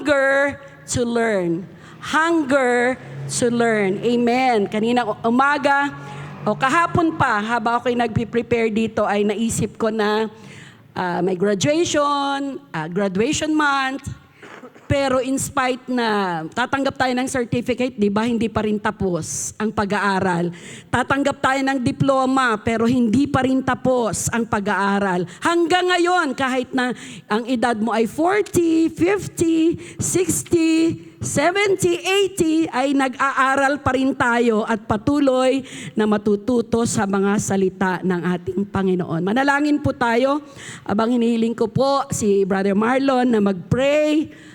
hunger to learn. Hunger to learn. Amen. Kanina umaga, o kahapon pa, habang ako'y nagpe-prepare dito, ay naisip ko na may graduation month, pero in spite na tatanggap tayo ng certificate, di ba, hindi pa rin tapos ang pag-aaral. Tatanggap tayo ng diploma, pero hindi pa rin tapos ang pag-aaral. Hanggang ngayon, kahit na ang edad mo ay 40, 50, 60, 70, 80, ay nag-aaral pa rin tayo at patuloy na matututo sa mga salita ng ating Panginoon. Manalangin po tayo. Abang hinihiling ko po si Brother Marlon na mag-pray,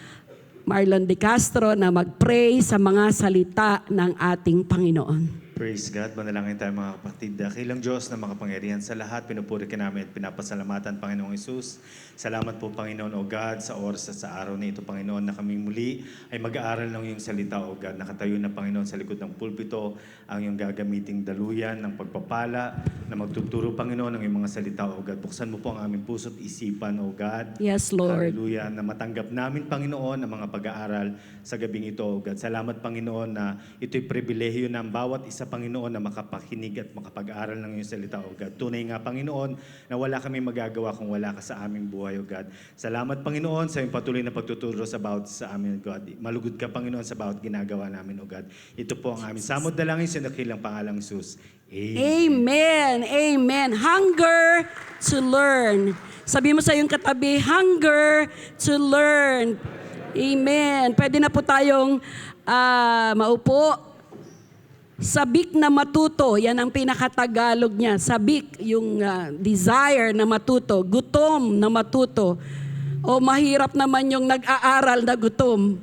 Marlon De Castro na mag-pray sa mga salita ng ating Panginoon. Praise God. Manalangin tayo mga kapatid. Dakilang Diyos na makapangyarihan sa lahat, pinupuri ka namin at pinapasalamatan, Panginoong Hesus. Salamat po, Panginoon, O God, sa oras at sa araw na ito, Panginoon, na kaming muli ay mag-aaral ng iyong salita, O God. Nakatayo na, Panginoon, sa likod ng pulpito ang iyong gagamiting daluyan ng pagpapala na magtuturo, Panginoon, ng iyong mga salita, O God. Buksan mo po ang aming puso't isipan, O God. Yes, Lord. Hallelujah. Na matanggap namin, Panginoon, ang mga pag-aaral sa gabing ito, O God. Salamat, Panginoon, na ito'y pribilehiyo ng bawat isa, Panginoon, na makapakinig at makapag-aral ng iyong salita, O God. Tunay nga, Panginoon, na wala kami magagawa kung wala ka sa aming buhay, O God. Salamat, Panginoon, sa iyong patuloy na pagtuturo sa amin, O God. Malugod ka, Panginoon, sa bawat ginagawa namin, O God. Ito po ang aming samod na langin sa dakilang pangalang Jesus. Amen. Amen. Hunger to learn. Sabi mo sa iyong katabi, hunger to learn. Amen. Pwede na po tayong maupo. Sabik na matuto, yan ang pinakatagalog niya. Sabik, yung desire na matuto, gutom na matuto. O mahirap naman yung nag-aaral na gutom.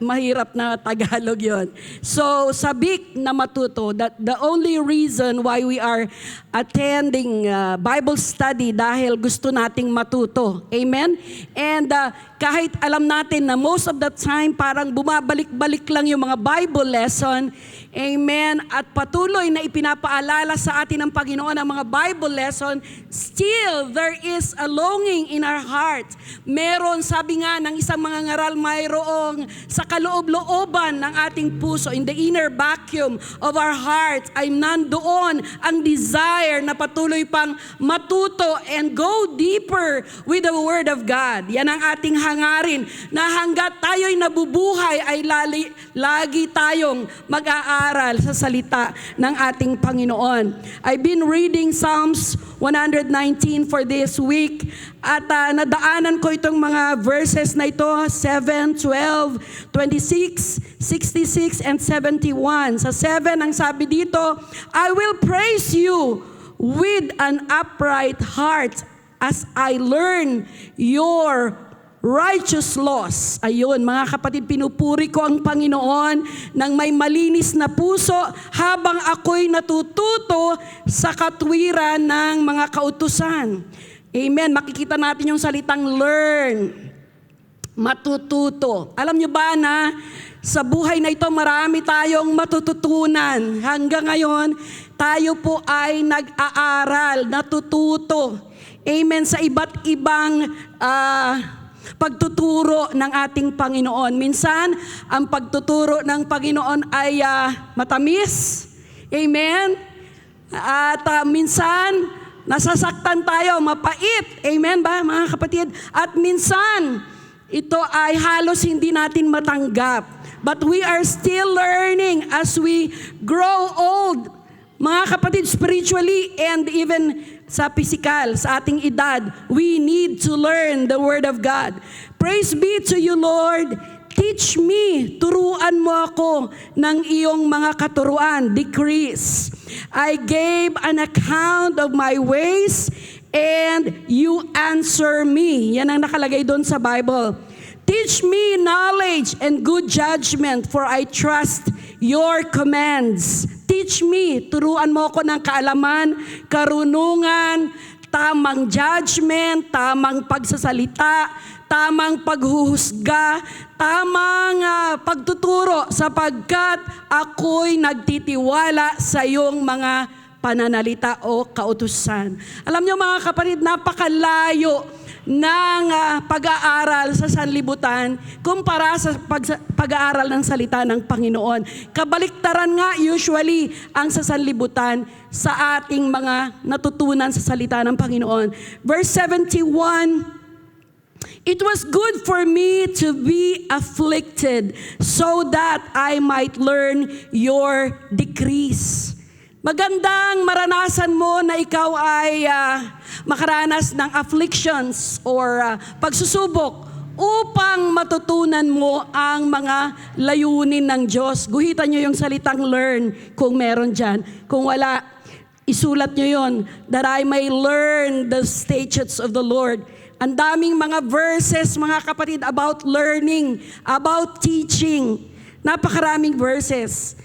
Mahirap na Tagalog yon. So, sabik na matuto. That the only reason why we are attending Bible study dahil gusto nating matuto. Amen? And kahit alam natin na most of the time parang bumabalik-balik lang yung mga Bible lesson, amen, at patuloy na ipinapaalala sa atin ng Panginoon ang mga Bible lesson, still there is a longing in our heart. Meron, sabi nga ng isang mga ngaral, mayroong sa kaloob-looban ng ating puso, in the inner vacuum of our hearts, ay nandoon ang desire na patuloy pang matuto and go deeper with the Word of God. Yan ang ating hangarin, na hanggat tayo'y nabubuhay ay lagi tayong mag-aaral sa salita ng ating Panginoon. I've been reading Psalms 119 for this week at nadaanan ko itong mga verses na ito, 7, 12, 26, 66, and 71. Sa 7, ang sabi dito, I will praise you with an upright heart as I learn your righteous laws. Ayun, mga kapatid, pinupuri ko ang Panginoon ng may malinis na puso habang ako'y natututo sa katwiran ng mga kautusan. Amen. Makikita natin yung salitang learn, matututo. Alam nyo ba na sa buhay na ito marami tayong matututunan. Hanggang ngayon, tayo po ay nag-aaral, natututo. Amen. Sa iba't ibang pagtuturo ng ating Panginoon. Minsan, ang pagtuturo ng Panginoon ay matamis. Amen? At minsan, nasasaktan tayo, mapait. Amen ba, mga kapatid? At minsan, ito ay halos hindi natin matanggap. But we are still learning as we grow old. Mga kapatid, spiritually and even sa physical, sa ating edad, we need to learn the Word of God. Praise be to you, Lord. Teach me, turuan mo ako ng iyong mga katuruan, decrees. I gave an account of my ways and you answer me. Yan ang nakalagay doon sa Bible. Teach me knowledge and good judgment, for I trust your commands. Teach me, turuan mo ako ng kaalaman, karunungan, tamang judgment, tamang pagsasalita, tamang paghuhusga, tamang pagtuturo, sapagkat ako'y nagtitiwala sa iyong mga pananalita o kautusan. Alam niyo mga kapatid, napakalayo ng pag-aaral sa sanlibutan kumpara sa pag-aaral ng salita ng Panginoon. Kabaliktaran nga usually ang sa sanlibutan sa ating mga natutunan sa salita ng Panginoon. Verse 71, "It was good for me to be afflicted so that I might learn your decrees." Magandang maranasan mo na ikaw ay makaranas ng afflictions or pagsusubok upang matutunan mo ang mga layunin ng Diyos. Guhitan nyo yung salitang learn kung meron dyan. Kung wala, isulat nyo yon, that I may learn the statutes of the Lord. Ang daming mga verses, mga kapatid, about learning, about teaching. Napakaraming verses.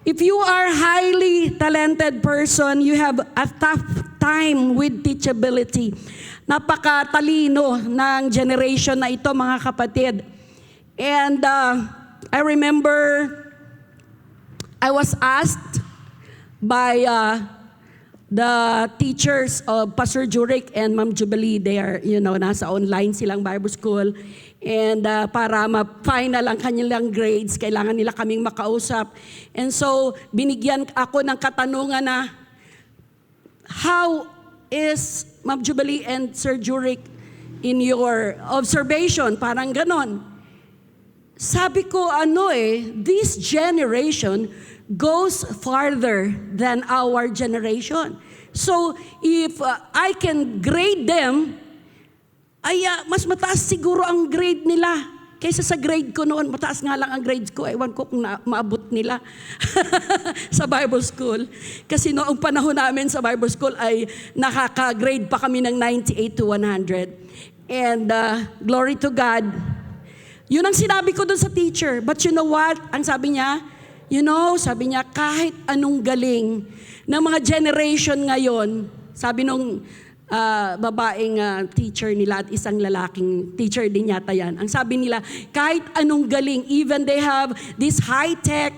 If you are highly talented person, you have a tough time with teachability. Napakatalino ng generation na ito, mga kapatid. And I remember I was asked by the teachers of Pastor Juric and Ma'am Jubilee. They are, nasa online silang Bible school. And para ma-final ang kanilang grades, kailangan nila kaming makausap. And so, binigyan ako ng katanungan na, how is Ma'am Jubilee and Sir Juric in your observation? Parang ganon. Sabi ko, this generation goes farther than our generation. So, if I can grade them, mas mataas siguro ang grade nila kaysa sa grade ko noon. Mataas nga lang ang grades ko. Ewan ko kung maabot nila sa Bible school. Kasi noong panahon namin sa Bible school ay nakaka-grade pa kami ng 98 to 100. And glory to God. Yun ang sinabi ko doon sa teacher. But you know what? Ang sabi niya, sabi niya, kahit anong galing ng mga generation ngayon, sabi nung babaeng teacher nila at isang lalaking teacher din yata yan. Ang sabi nila, kahit anong galing, even they have this high-tech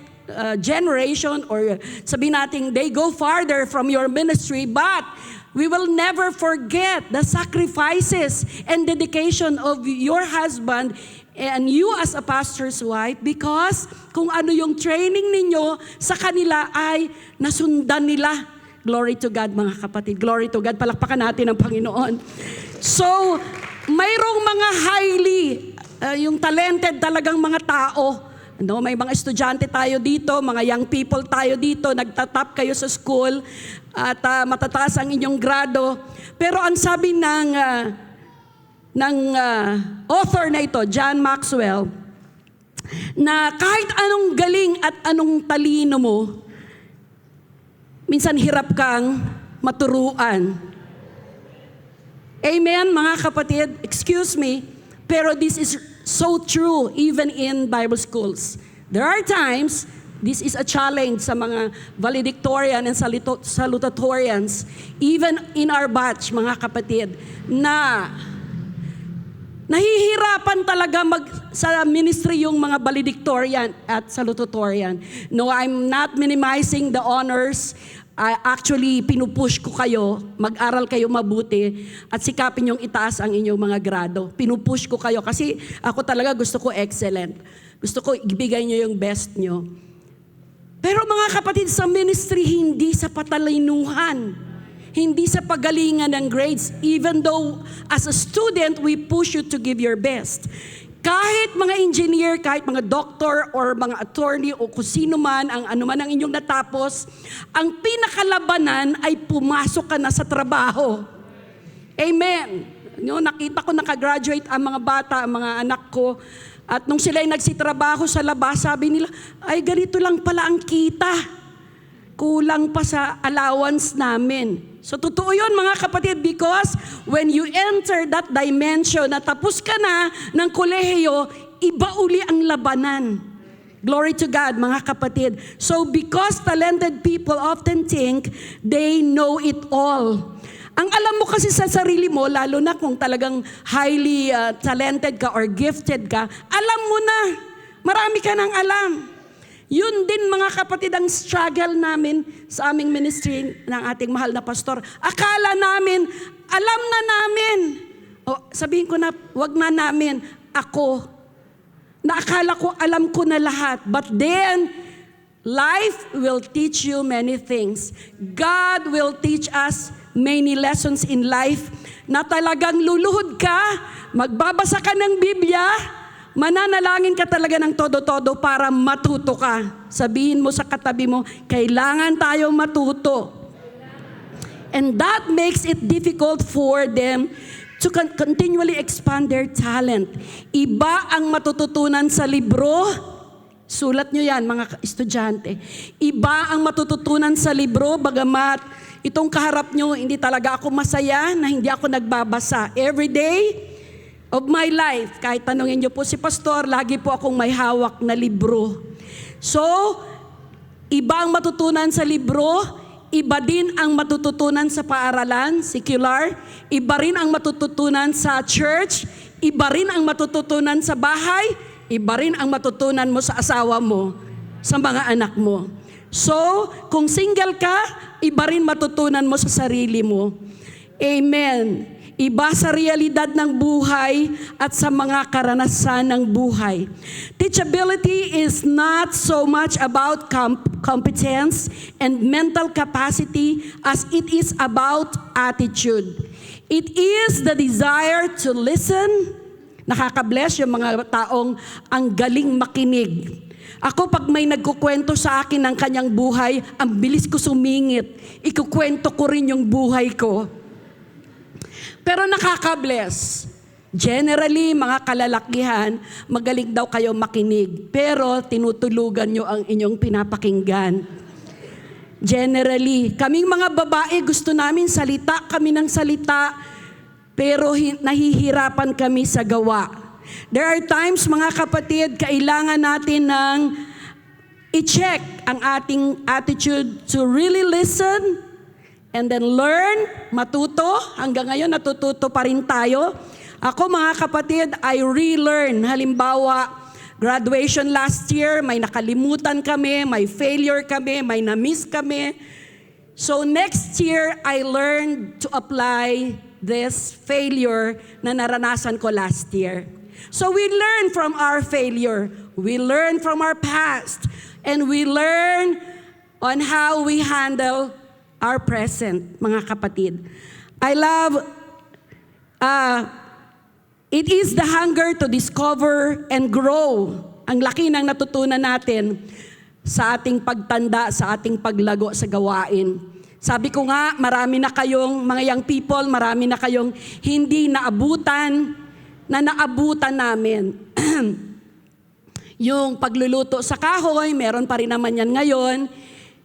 generation or sabi natin, they go farther from your ministry, but we will never forget the sacrifices and dedication of your husband and you as a pastor's wife, because kung ano yung training ninyo sa kanila ay nasundan nila. Glory to God, mga kapatid. Glory to God. Palakpakan natin ang Panginoon. So, mayroong mga highly, yung talented talagang mga tao. May mga estudyante tayo dito, mga young people tayo dito, nagtatap kayo sa school, at matataas ang inyong grado. Pero ang sabi ng author na ito, John Maxwell, na kahit anong galing at anong talino mo, minsan hirap kang maturuan. Amen, mga kapatid? Excuse me, pero this is so true even in Bible schools. There are times, this is a challenge sa mga valedictorian and salutatorians, even in our batch, mga kapatid, na nahihirapan talaga sa ministry yung mga valedictorian at salutatorian. No, I'm not minimizing the honors. Actually, pinupush ko kayo, mag-aral kayo mabuti at sikapin yung itaas ang inyong mga grado. Pinupush ko kayo kasi ako talaga gusto ko excellent. Gusto ko ibigay nyo yung best nyo. Pero mga kapatid, sa ministry, hindi sa patalinuhan. Hindi sa pagalingan ng grades. Even though as a student, we push you to give your best. Kahit mga engineer, kahit mga doctor or mga attorney o kung sino man, ang ano man ang inyong natapos, ang pinakalabanan ay pumasok ka na sa trabaho. Amen. Nakita ko nakagraduate ang mga bata, ang mga anak ko. At nung sila'y nagsitrabaho sa labas, sabi nila, ay ganito lang pala ang kita. Kulang pa sa allowance namin. So totoo yun, mga kapatid, because when you enter that dimension na tapos ka na ng kolehiyo, iba uli ang labanan. Glory to God, mga kapatid. So because talented people often think they know it all. Ang alam mo kasi sa sarili mo, lalo na kung talagang highly talented ka or gifted ka, alam mo na, marami ka nang alam. Yun din, mga kapatid, ang struggle namin sa aming ministry ng ating mahal na pastor. Akala namin, alam na namin O, sabihin ko na, wag na namin, ako. Na akala ko, alam ko na lahat. But then, life will teach you many things. God will teach us many lessons in life na talagang luluhod ka, magbabasa ka ng Biblia, mananalangin ka talaga ng todo-todo para matuto ka. Sabihin mo sa katabi mo, kailangan tayong matuto. And that makes it difficult for them to continually expand their talent. Iba ang matututunan sa libro. Sulat nyo yan, mga estudyante. Iba ang matututunan sa libro, bagamat itong kaharap nyo, hindi talaga ako masaya na hindi ako nagbabasa. Every day of my life, kahit tanungin nyo po si Pastor, lagi po akong may hawak na libro. So, iba ang matutunan sa libro, iba din ang matututunan sa paaralan, secular. Iba rin ang matututunan sa church. Iba rin ang matututunan sa bahay. Iba rin ang matutunan mo sa asawa mo, sa mga anak mo. So, kung single ka, iba rin matutunan mo sa sarili mo. Amen. Iba sa realidad ng buhay at sa mga karanasan ng buhay. Teachability is not so much about competence and mental capacity as it is about attitude. It is the desire to listen. Nakaka-bless yung mga taong ang galing makinig. Ako pag may nagkukwento sa akin ng kanyang buhay, ang bilis ko sumingit. Ikukwento ko rin yung buhay ko. Pero nakaka-bless. Generally, mga kalalakihan, magaling daw kayo makinig. Pero tinutulugan nyo ang inyong pinapakinggan. Generally, kaming mga babae, gusto namin salita kami ng salita, pero nahihirapan kami sa gawa. There are times, mga kapatid, kailangan natin ng i-check ang ating attitude to really listen, and then learn, matuto. Hanggang ngayon, natututo pa rin tayo. Ako, mga kapatid, I relearn. Halimbawa, graduation last year, may nakalimutan kami, may failure kami, may na-miss kami. So next year, I learned to apply this failure na naranasan ko last year. So we learn from our failure. We learn from our past. And we learn on how we handle our present, mga kapatid. I love, it is the hunger to discover and grow. Ang laki ng natutunan natin sa ating pagtanda, sa ating paglago sa gawain. Sabi ko nga, marami na kayong, mga young people, marami na kayong hindi naabutan, na naabutan namin. Yung pagluluto sa kahoy, meron pa rin naman yan ngayon.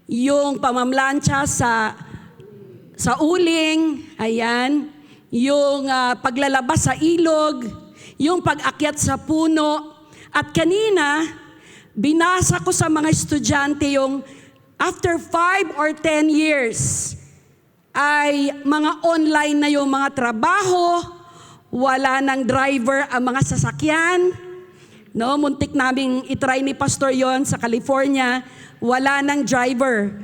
Yung pamamlansya sa uling, ayan. Yung paglalabas sa ilog, yung pag-akyat sa puno. At kanina, binasa ko sa mga estudyante yung after 5 or 10 years, ay mga online na yung mga trabaho, wala ng driver ang mga sasakyan. No, muntik naming itry ni Pastor yon sa California, wala ng driver.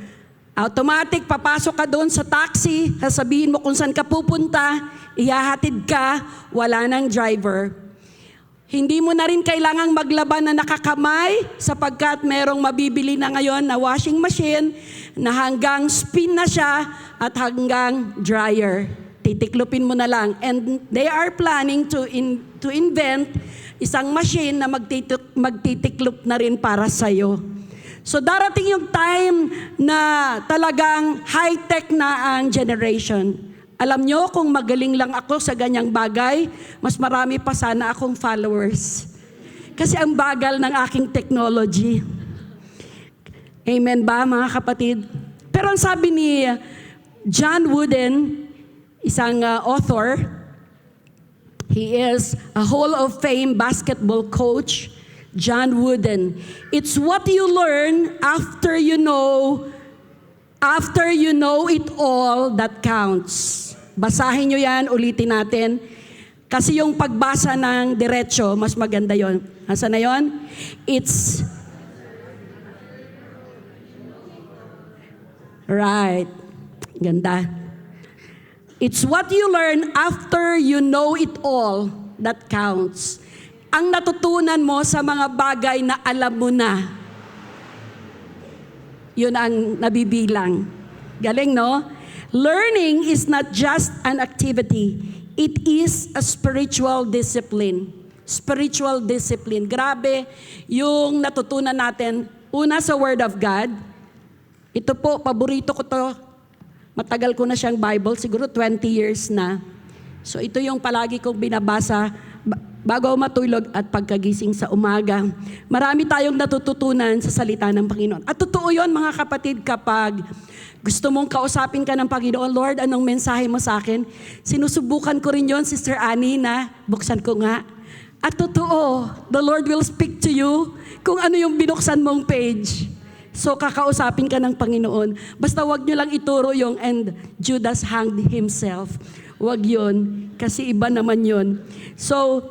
Automatic, papasok ka doon sa taxi, sasabihin mo kung saan ka pupunta, ihahatid ka, wala ng driver. Hindi mo na rin kailangang maglaban na nakakamay sapagkat merong mabibili na ngayon na washing machine na hanggang spin na siya at hanggang dryer. Titiklopin mo na lang. And they are planning to invent isang machine na magtitiklop na rin para sa'yo. So darating yung time na talagang high-tech na ang generation. Alam nyo, kung magaling lang ako sa ganyang bagay, mas marami pa sana akong followers. Kasi ang bagal ng aking technology. Amen ba, mga kapatid? Pero ang sabi ni John Wooden, isang author, he is a Hall of Fame basketball coach, John Wooden. It's what you learn after you know it all that counts. Basahin nyo yan, ulitin natin. Kasi yung pagbasa ng diretso, mas maganda yon. Asa na yon? It's right. Ganda. It's what you learn after you know it all that counts. Ang natutunan mo sa mga bagay na alam mo na, yun ang nabibilang. Galing, no? Learning is not just an activity. It is a spiritual discipline. Spiritual discipline. Grabe yung natutunan natin. Una sa Word of God. Ito po, paborito ko to. Matagal ko na siyang Bible, siguro 20 years na. So ito yung palagi kong binabasa bago matulog at pagkagising sa umaga. Marami tayong natututunan sa salita ng Panginoon. At totoo yun, mga kapatid, kapag gusto mong kausapin ka ng Panginoon, Lord, anong mensahe mo sa akin? Sinusubukan ko rin yon, Sister Annie, na buksan ko nga. At totoo, the Lord will speak to you kung ano yung binuksan mong page. So kakausapin ka ng Panginoon. Basta wag nyo lang ituro yung and Judas hanged himself. Wag yun, kasi iba naman yun. So,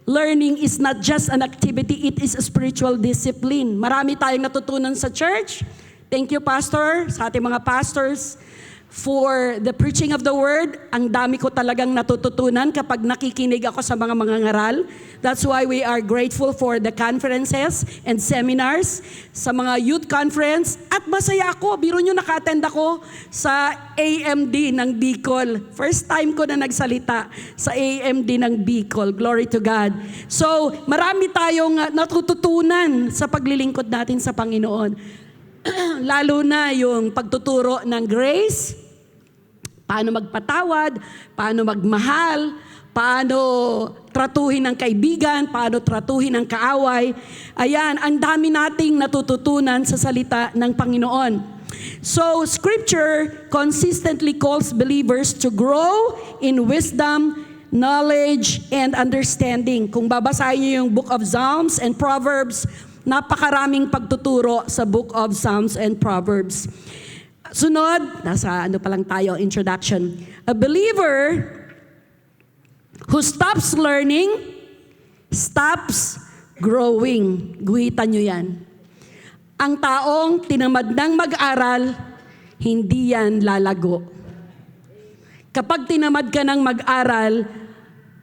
learning is not just an activity, it is a spiritual discipline. Marami tayong natutunan sa church. Thank you, Pastor, sa ating mga pastors, for the preaching of the word. Ang dami ko talagang natututunan kapag nakikinig ako sa mga ngaral. That's why we are grateful for the conferences and seminars, sa mga youth conference. At masaya ako, biro nyo naka-attend ako sa AMD ng Bicol. First time ko na nagsalita sa AMD ng Bicol. Glory to God. So, marami tayong natututunan sa paglilingkod natin sa Panginoon. Lalo na yung pagtuturo ng grace, paano magpatawad, paano magmahal, paano tratuhin ng kaibigan, paano tratuhin ng kaaway. Ayan, ang dami nating natututunan sa salita ng Panginoon. So, Scripture consistently calls believers to grow in wisdom, knowledge, and understanding. Kung babasahin niyo yung Book of Psalms and Proverbs, napakaraming pagtuturo sa Book of Psalms and Proverbs. Sunod, nasa ano pa lang tayo, introduction. A believer who stops learning, stops growing. Guhitan nyo yan. Ang taong tinamad ng mag-aral, hindi yan lalago. Kapag tinamad ka ng mag-aral,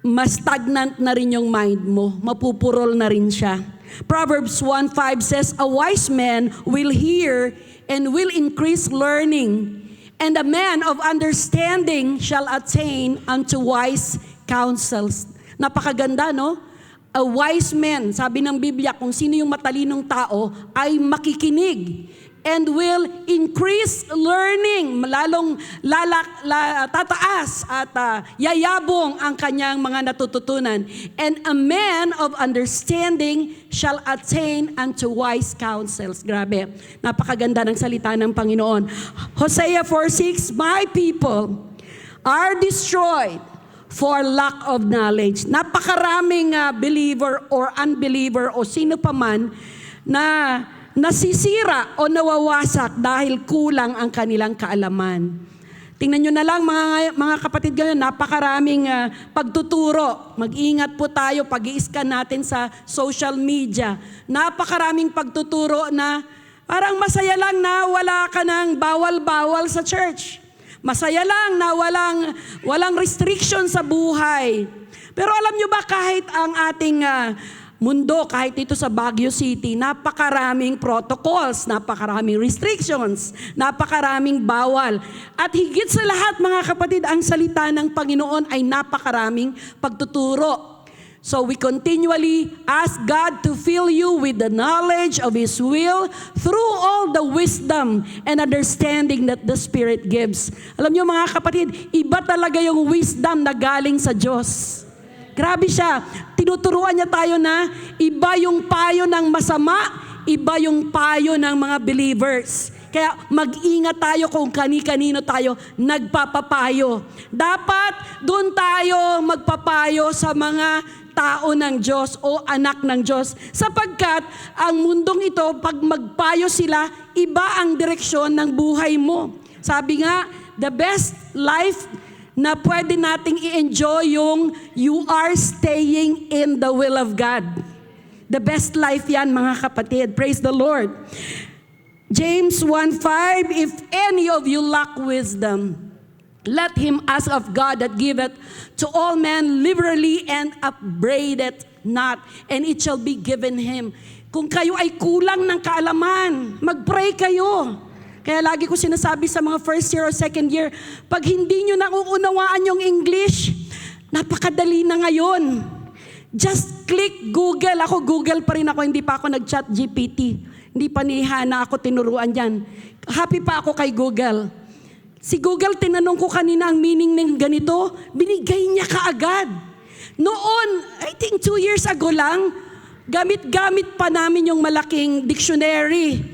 mas stagnant na rin yung mind mo. Mapupurol na rin siya. Proverbs 1:5 says, a wise man will hear and will increase learning, and a man of understanding shall attain unto wise counsels. Napakaganda, no? A wise man, sabi ng Biblia, kung sino yung matalinong tao, ay makikinig and will increase learning. Lalong tataas at yayabong ang kanyang mga natututunan. And a man of understanding shall attain unto wise counsels. Grabe, napakaganda ng salita ng Panginoon. Hosea 4:6, my people are destroyed for lack of knowledge. Napakaraming believer or unbeliever o sino pa man na nasisira o nawawasak dahil kulang ang kanilang kaalaman. Tingnan nyo na lang mga kapatid ngayon, napakaraming pagtuturo. Mag-ingat po tayo, pag-i-scan natin sa social media. Napakaraming pagtuturo na parang masaya lang na wala ka ng bawal-bawal sa church. Masaya lang na walang restriction sa buhay. Pero alam nyo ba, kahit ang ating mundo, kahit dito sa Baguio City, napakaraming protocols, napakaraming restrictions, napakaraming bawal. At higit sa lahat, mga kapatid, ang salita ng Panginoon ay napakaraming pagtuturo. So we continually ask God to fill you with the knowledge of His will through all the wisdom and understanding that the Spirit gives. Alam niyo mga kapatid, iba talaga yung wisdom na galing sa Diyos. Grabe siya. Tinuturuan niya tayo na iba yung payo ng masama, iba yung payo ng mga believers. Kaya mag-ingat tayo kung kani-kanino tayo nagpapapayo. Dapat doon tayo magpapayo sa mga tao ng Diyos o anak ng Diyos. Sapagkat ang mundong ito, pag magpayo sila, iba ang direksyon ng buhay mo. Sabi nga, the best life na pwede nating i-enjoy yung you are staying in the will of God. The best life yan, mga kapatid. Praise the Lord. James 1:5, if any of you lack wisdom, Let him ask of God that giveth to all men liberally and upbraideth not, and it shall be given him. Kung kayo ay kulang ng kaalaman, mag-pray kayo. Kaya lagi ko sinasabi sa mga first year o second year, pag hindi nyo nauunawaan yung English, napakadali na ngayon. Just click Google. Ako, Google pa rin ako, hindi pa ako nag-chat GPT. Hindi pa ni Hana ako tinuruan yan. Happy pa ako kay Google. Si Google, tinanong ko kanina ang meaning ng ganito, binigay niya kaagad. Noon, I think 2 years ago lang, gamit-gamit pa namin yung malaking dictionary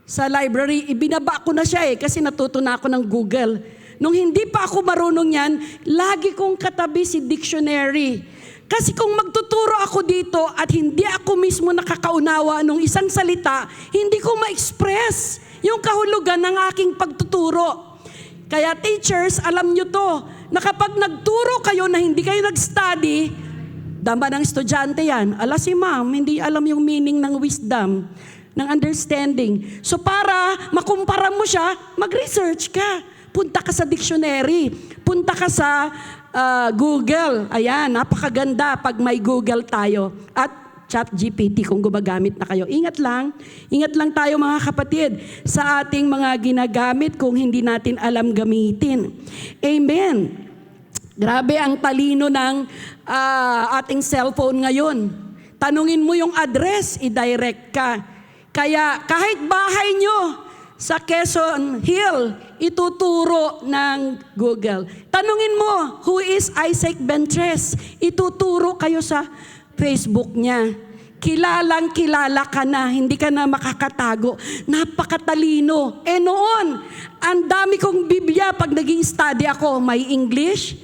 sa library. Ibinaba ko na siya kasi natuto na ako ng Google. Nung hindi pa ako marunong yan, lagi kong katabi si dictionary. Kasi kung magtuturo ako dito at hindi ako mismo nakakaunawa ng isang salita, hindi ko ma-express yung kahulugan ng aking pagtuturo. Kaya teachers, alam nyo to, na kapag nagturo kayo na hindi kayo nag-study, dama ng estudyante yan. Ala si ma'am, hindi alam yung meaning ng wisdom, ng understanding. So para makumpara mo siya, mag-research ka. Punta ka sa dictionary, punta ka sa Google. Ayan, napakaganda pag may Google tayo. At ChatGPT kung gumagamit na kayo. Ingat lang tayo mga kapatid sa ating mga ginagamit kung hindi natin alam gamitin. Amen. Grabe ang talino ng ating cellphone ngayon. Tanungin mo yung address, i-direct ka. Kaya kahit bahay nyo sa Quezon Hill, ituturo ng Google. Tanungin mo, who is Isaac Bentres? Ituturo kayo sa Facebook niya. Kilalang kilala ka na, hindi ka na makakatago. Napakatalino. Noon, ang dami kong Biblia pag naging study ako. May English,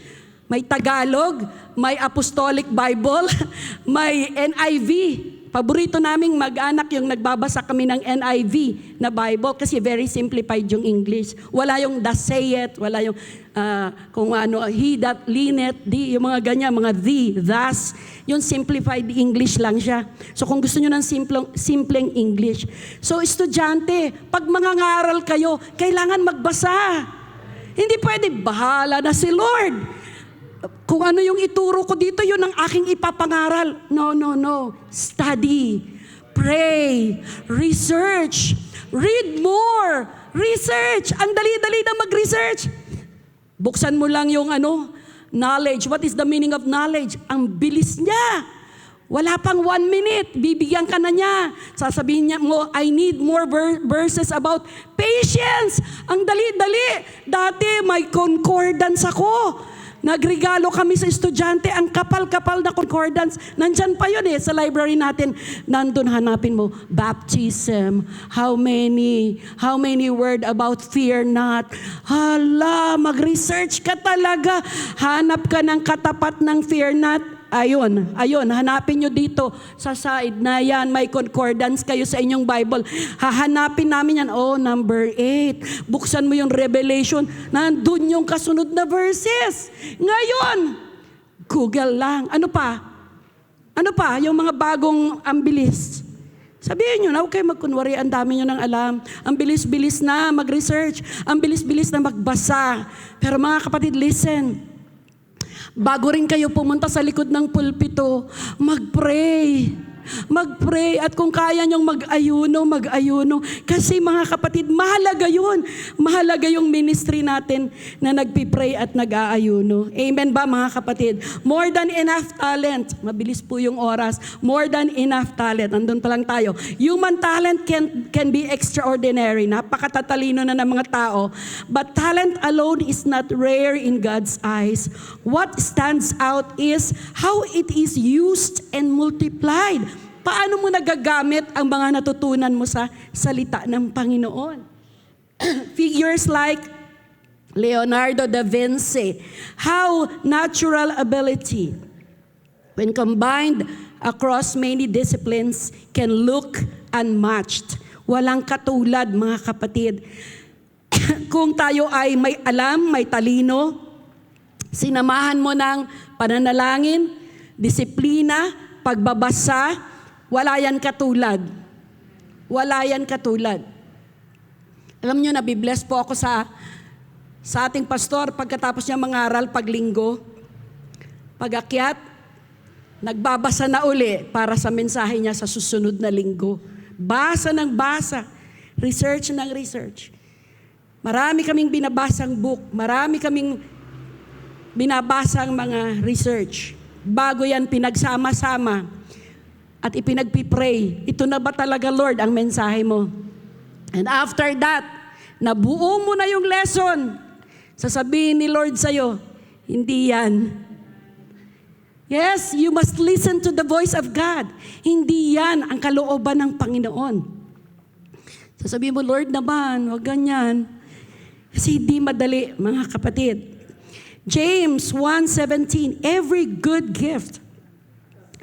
may Tagalog, may Apostolic Bible, may NIV. Paborito naming mag-anak yung nagbabasa kami ng NIV na Bible kasi very simplified yung English. Wala yung thus saith, wala yung kung ano, he that leaneth, the, yung mga ganyan, mga the, thus. Yung simplified English lang siya. So kung gusto nyo ng simpleng English. So estudyante, pag mangangaral kayo, kailangan magbasa. Hindi pwede, bahala na si Lord. Kung ano yung ituro ko dito, yun ang aking ipapangaral. No. Study, pray, research, read more, research. Ang dali-dali na mag-research. Buksan mo lang yung knowledge. What is the meaning of knowledge? Ang bilis niya. Wala pang 1 minute, bibigyan ka na niya. Sasabihin niya mo, I need more verses about patience. Ang dali-dali. Dati may concordance ako. Nagregalo kami sa estudyante, ang kapal-kapal na concordance. Nandyan pa yun sa library natin. Nandun hanapin mo, baptism, how many word about fear not. Hala, mag-research ka talaga. Hanap ka ng katapat ng fear not. Ayun, hanapin nyo dito sa side na yan, may concordance kayo sa inyong Bible. Hahanapin namin yan, number 8. Buksan mo yung Revelation, nandun yung kasunod na verses. Ngayon, Google lang. Ano pa? Yung mga bagong ambilis. Sabihin nyo na, okay, magkunwari, ang dami nyo nang alam. Ang bilis-bilis na mag-research. Ang bilis-bilis na magbasa. Pero mga kapatid, listen. Bago rin kayo pumunta sa likod ng pulpito, mag-pray. At kung kaya nyong mag-ayuno. Kasi mga kapatid, mahalaga yun. Mahalaga yung ministry natin na nagpipray at nag-aayuno. Amen ba mga kapatid? More than enough talent. Mabilis po yung oras. More than enough talent. Andun pa lang tayo. Human talent can be extraordinary. Napakatatalino na ng mga tao. But talent alone is not rare in God's eyes. What stands out is how it is used and multiplied. Paano mo nagagamit ang mga natutunan mo sa salita ng Panginoon? Figures like Leonardo da Vinci, how natural ability, when combined across many disciplines, can look unmatched. Walang katulad, mga kapatid. Kung tayo ay may alam, may talino, sinamahan mo ng pananalangin, disiplina, pagbabasa, wala yan katulad. Wala yan katulad. Alam nyo, nabibless po ako sa sa ating pastor pagkatapos niya mangaral pag linggo. Pag-akyat, nagbabasa na uli para sa mensahe niya sa susunod na linggo. Basa ng basa, research ng research. Marami kaming binabasang book, marami kaming binabasang mga research. Bago yan pinagsama-sama at ipinagpipray, ito na ba talaga, Lord, ang mensahe mo? And after that, nabuo mo na yung lesson, sasabihin ni Lord sa'yo, hindi yan. Yes, you must listen to the voice of God. Hindi yan ang kalooban ng Panginoon. Sasabihin mo, Lord naman, wag ganyan. Kasi hindi madali, mga kapatid. James 1:17, every good gift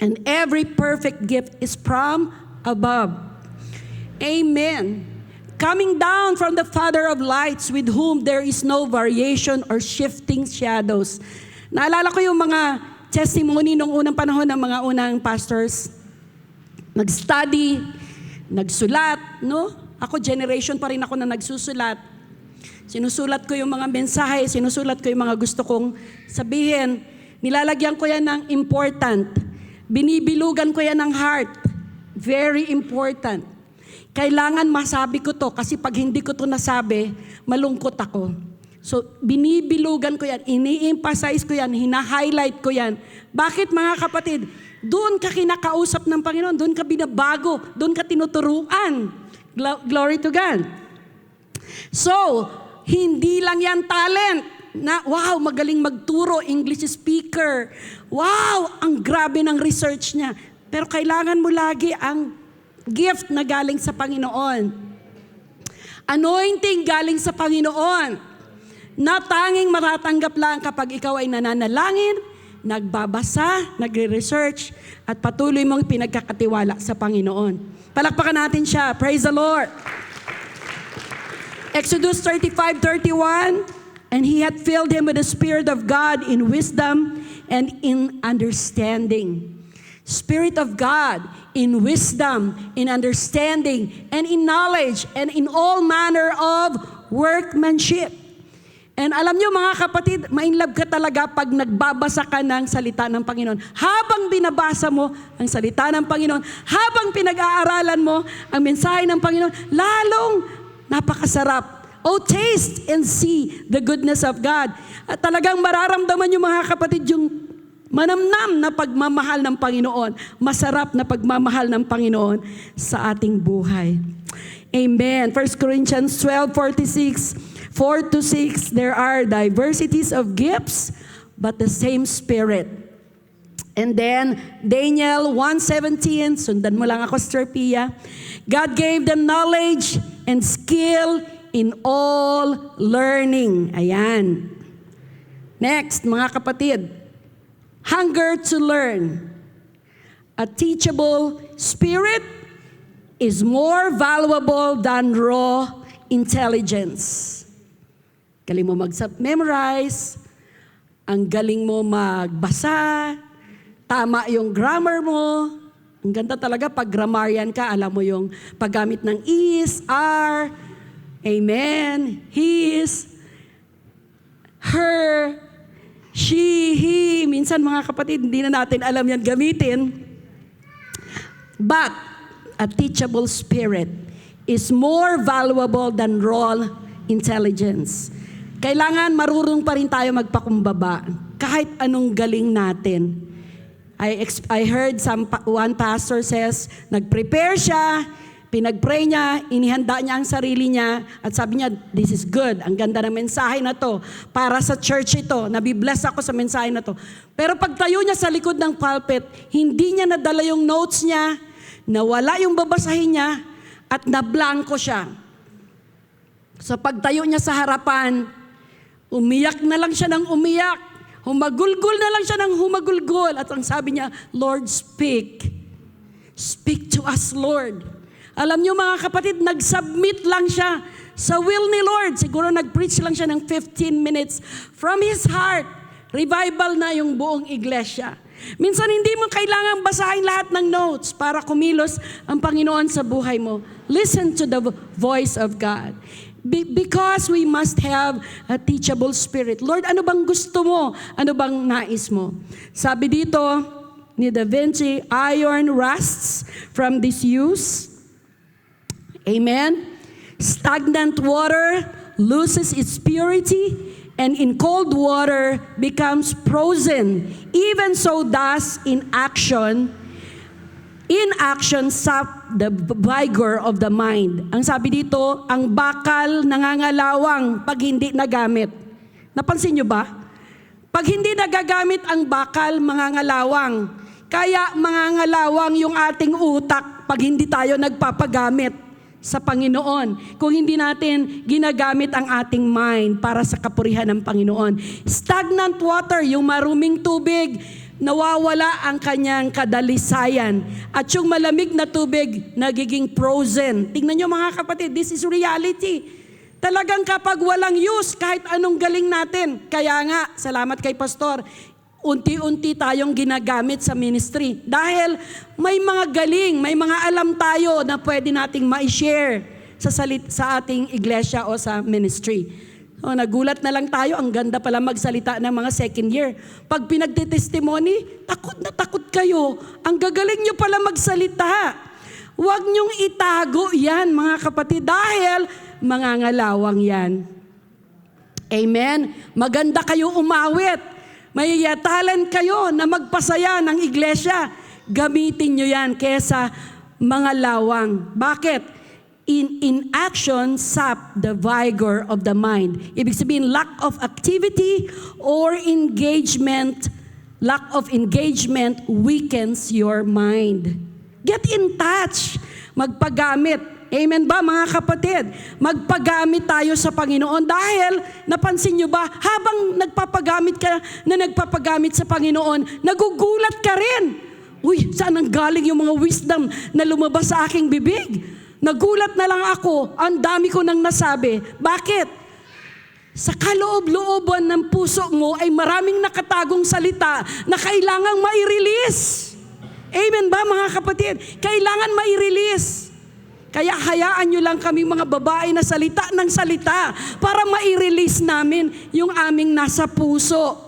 and every perfect gift is from above. Amen. Coming down from the Father of lights, with whom there is no variation or shifting shadows. Naalala ko yung mga testimony nung unang panahon ng mga unang pastors. Nag-study, nagsulat, no? Ako, generation pa rin ako na nagsusulat. Sinusulat ko yung mga mensahe, sinusulat ko yung mga gusto kong sabihin. Nilalagyan ko yan ng important. Binibilugan ko yan ng heart. Very important. Kailangan masabi ko to kasi pag hindi ko to nasabi, malungkot ako. So, binibilugan ko yan, ini-emphasize ko yan, hina-highlight ko yan. Bakit mga kapatid? Doon ka kinakausap ng Panginoon, doon ka binabago, doon ka tinuturuan. Glory to God. So, hindi lang yan talent na, wow, magaling magturo, English speaker. Wow, ang grabe ng research niya. Pero kailangan mo lagi ang gift na galing sa Panginoon. Anointing galing sa Panginoon. Na tanging matatanggap lang kapag ikaw ay nananalangin, nagbabasa, nagre-research, at patuloy mong pinagkakatiwala sa Panginoon. Palakpakan natin siya. Praise the Lord. Exodus 35:31, and he had filled him with the Spirit of God in wisdom and in understanding. Spirit of God in wisdom, in understanding, and in knowledge, and in all manner of workmanship. And alam nyo mga kapatid, ma-inlove ka talaga pag nagbabasa ka ng salita ng Panginoon. Habang binabasa mo ang salita ng Panginoon, habang pinag-aaralan mo ang mensahe ng Panginoon, lalong napakasarap. Oh, taste and see the goodness of God. At talagang mararamdaman nyo mga kapatid yung manamnam na pagmamahal ng Panginoon. Masarap na pagmamahal ng Panginoon sa ating buhay. Amen. 1 Corinthians 12:46, 4-6, there are diversities of gifts, but the same Spirit. And then, Daniel 1:17, sundan mo lang ako, Sister Pia. God gave them knowledge and skill in all learning. Ayan. Next, mga kapatid, hunger to learn. A teachable spirit is more valuable than raw intelligence. Galing mo mag-memorize, ang galing mo magbasa, tama yung grammar mo. Ang ganda talaga pag grammarian ka, alam mo yung paggamit ng is, are, amen, his, her, she, he. Minsan mga kapatid, hindi na natin alam yan gamitin. But a teachable spirit is more valuable than raw intelligence. Kailangan marunong pa rin tayo magpakumbaba kahit anong galing natin. I heard one pastor says, nag-prepare siya, pinag-pray niya, inihanda niya ang sarili niya, at sabi niya, this is good. Ang ganda ng mensahe na to. Para sa church ito. Nabibless ako sa mensahe na to. Pero pagtayo niya sa likod ng pulpit, hindi niya nadala yung notes niya, nawala yung babasahin niya, at nablanko siya. So pagtayo niya sa harapan, umiyak na lang siya ng umiyak. Humagulgol na lang siya ng humagulgol. At ang sabi niya, Lord, speak. Speak to us, Lord. Alam niyo mga kapatid, nag-submit lang siya sa will ni Lord. Siguro nag-preach lang siya ng 15 minutes from his heart. Revival na yung buong iglesia. Minsan hindi mo kailangan basahin lahat ng notes para kumilos ang Panginoon sa buhay mo. Listen to the voice of God. Because we must have a teachable spirit. Lord, ano bang gusto mo? Ano bang nais mo? Sabi dito ni Da Vinci, iron rusts from disuse. Amen? Stagnant water loses its purity, and in cold water becomes frozen. Even so does inaction sap the vigor of the mind. Ang sabi dito, ang bakal nangangalawang pag hindi nagamit. Napansin nyo ba? Pag hindi nagagamit ang bakal, mangangalawang. Kaya mangangalawang yung ating utak pag hindi tayo nagpapagamit sa Panginoon. Kung hindi natin ginagamit ang ating mind para sa kapurihan ng Panginoon. Stagnant water, yung maruming tubig, nawawala ang kanyang kadalisayan. At yung malamig na tubig, nagiging frozen. Tingnan nyo mga kapatid, this is reality. Talagang kapag walang use, kahit anong galing natin. Kaya nga, salamat kay Pastor, unti-unti tayong ginagamit sa ministry. Dahil may mga galing, may mga alam tayo na pwede nating ma-share sa ating iglesia o sa ministry. So, nagulat na lang tayo, ang ganda pala magsalita ng mga second year. Pag pinagtitestimony, takot na takot kayo. Ang gagaling nyo pala magsalita. Huwag nyong itago yan, mga kapatid, dahil mangangalawang yan. Amen? Maganda kayo umawit. May talent kayo na magpasaya ng iglesia. Gamitin nyo yan kesa mga lawang. Bakit? In action, sap the vigor of the mind. Ibig sabihin, lack of activity or engagement, lack of engagement weakens your mind. Get in touch. Magpagamit. Amen ba mga kapatid? Magpagamit tayo sa Panginoon dahil napansin nyo ba, habang nagpapagamit sa Panginoon, nagugulat ka rin. Uy, saan ang galing yung mga wisdom na lumabas sa aking bibig? Nagulat na lang ako, ang dami ko nang nasabi. Bakit? Sa kaloob-looban ng puso mo ay maraming nakatagong salita na kailangang mai-release. Amen ba mga kapatid? Kailangan mai-release. Kaya hayaan nyo lang kami mga babae na salita ng salita para mai-release namin yung aming nasa puso.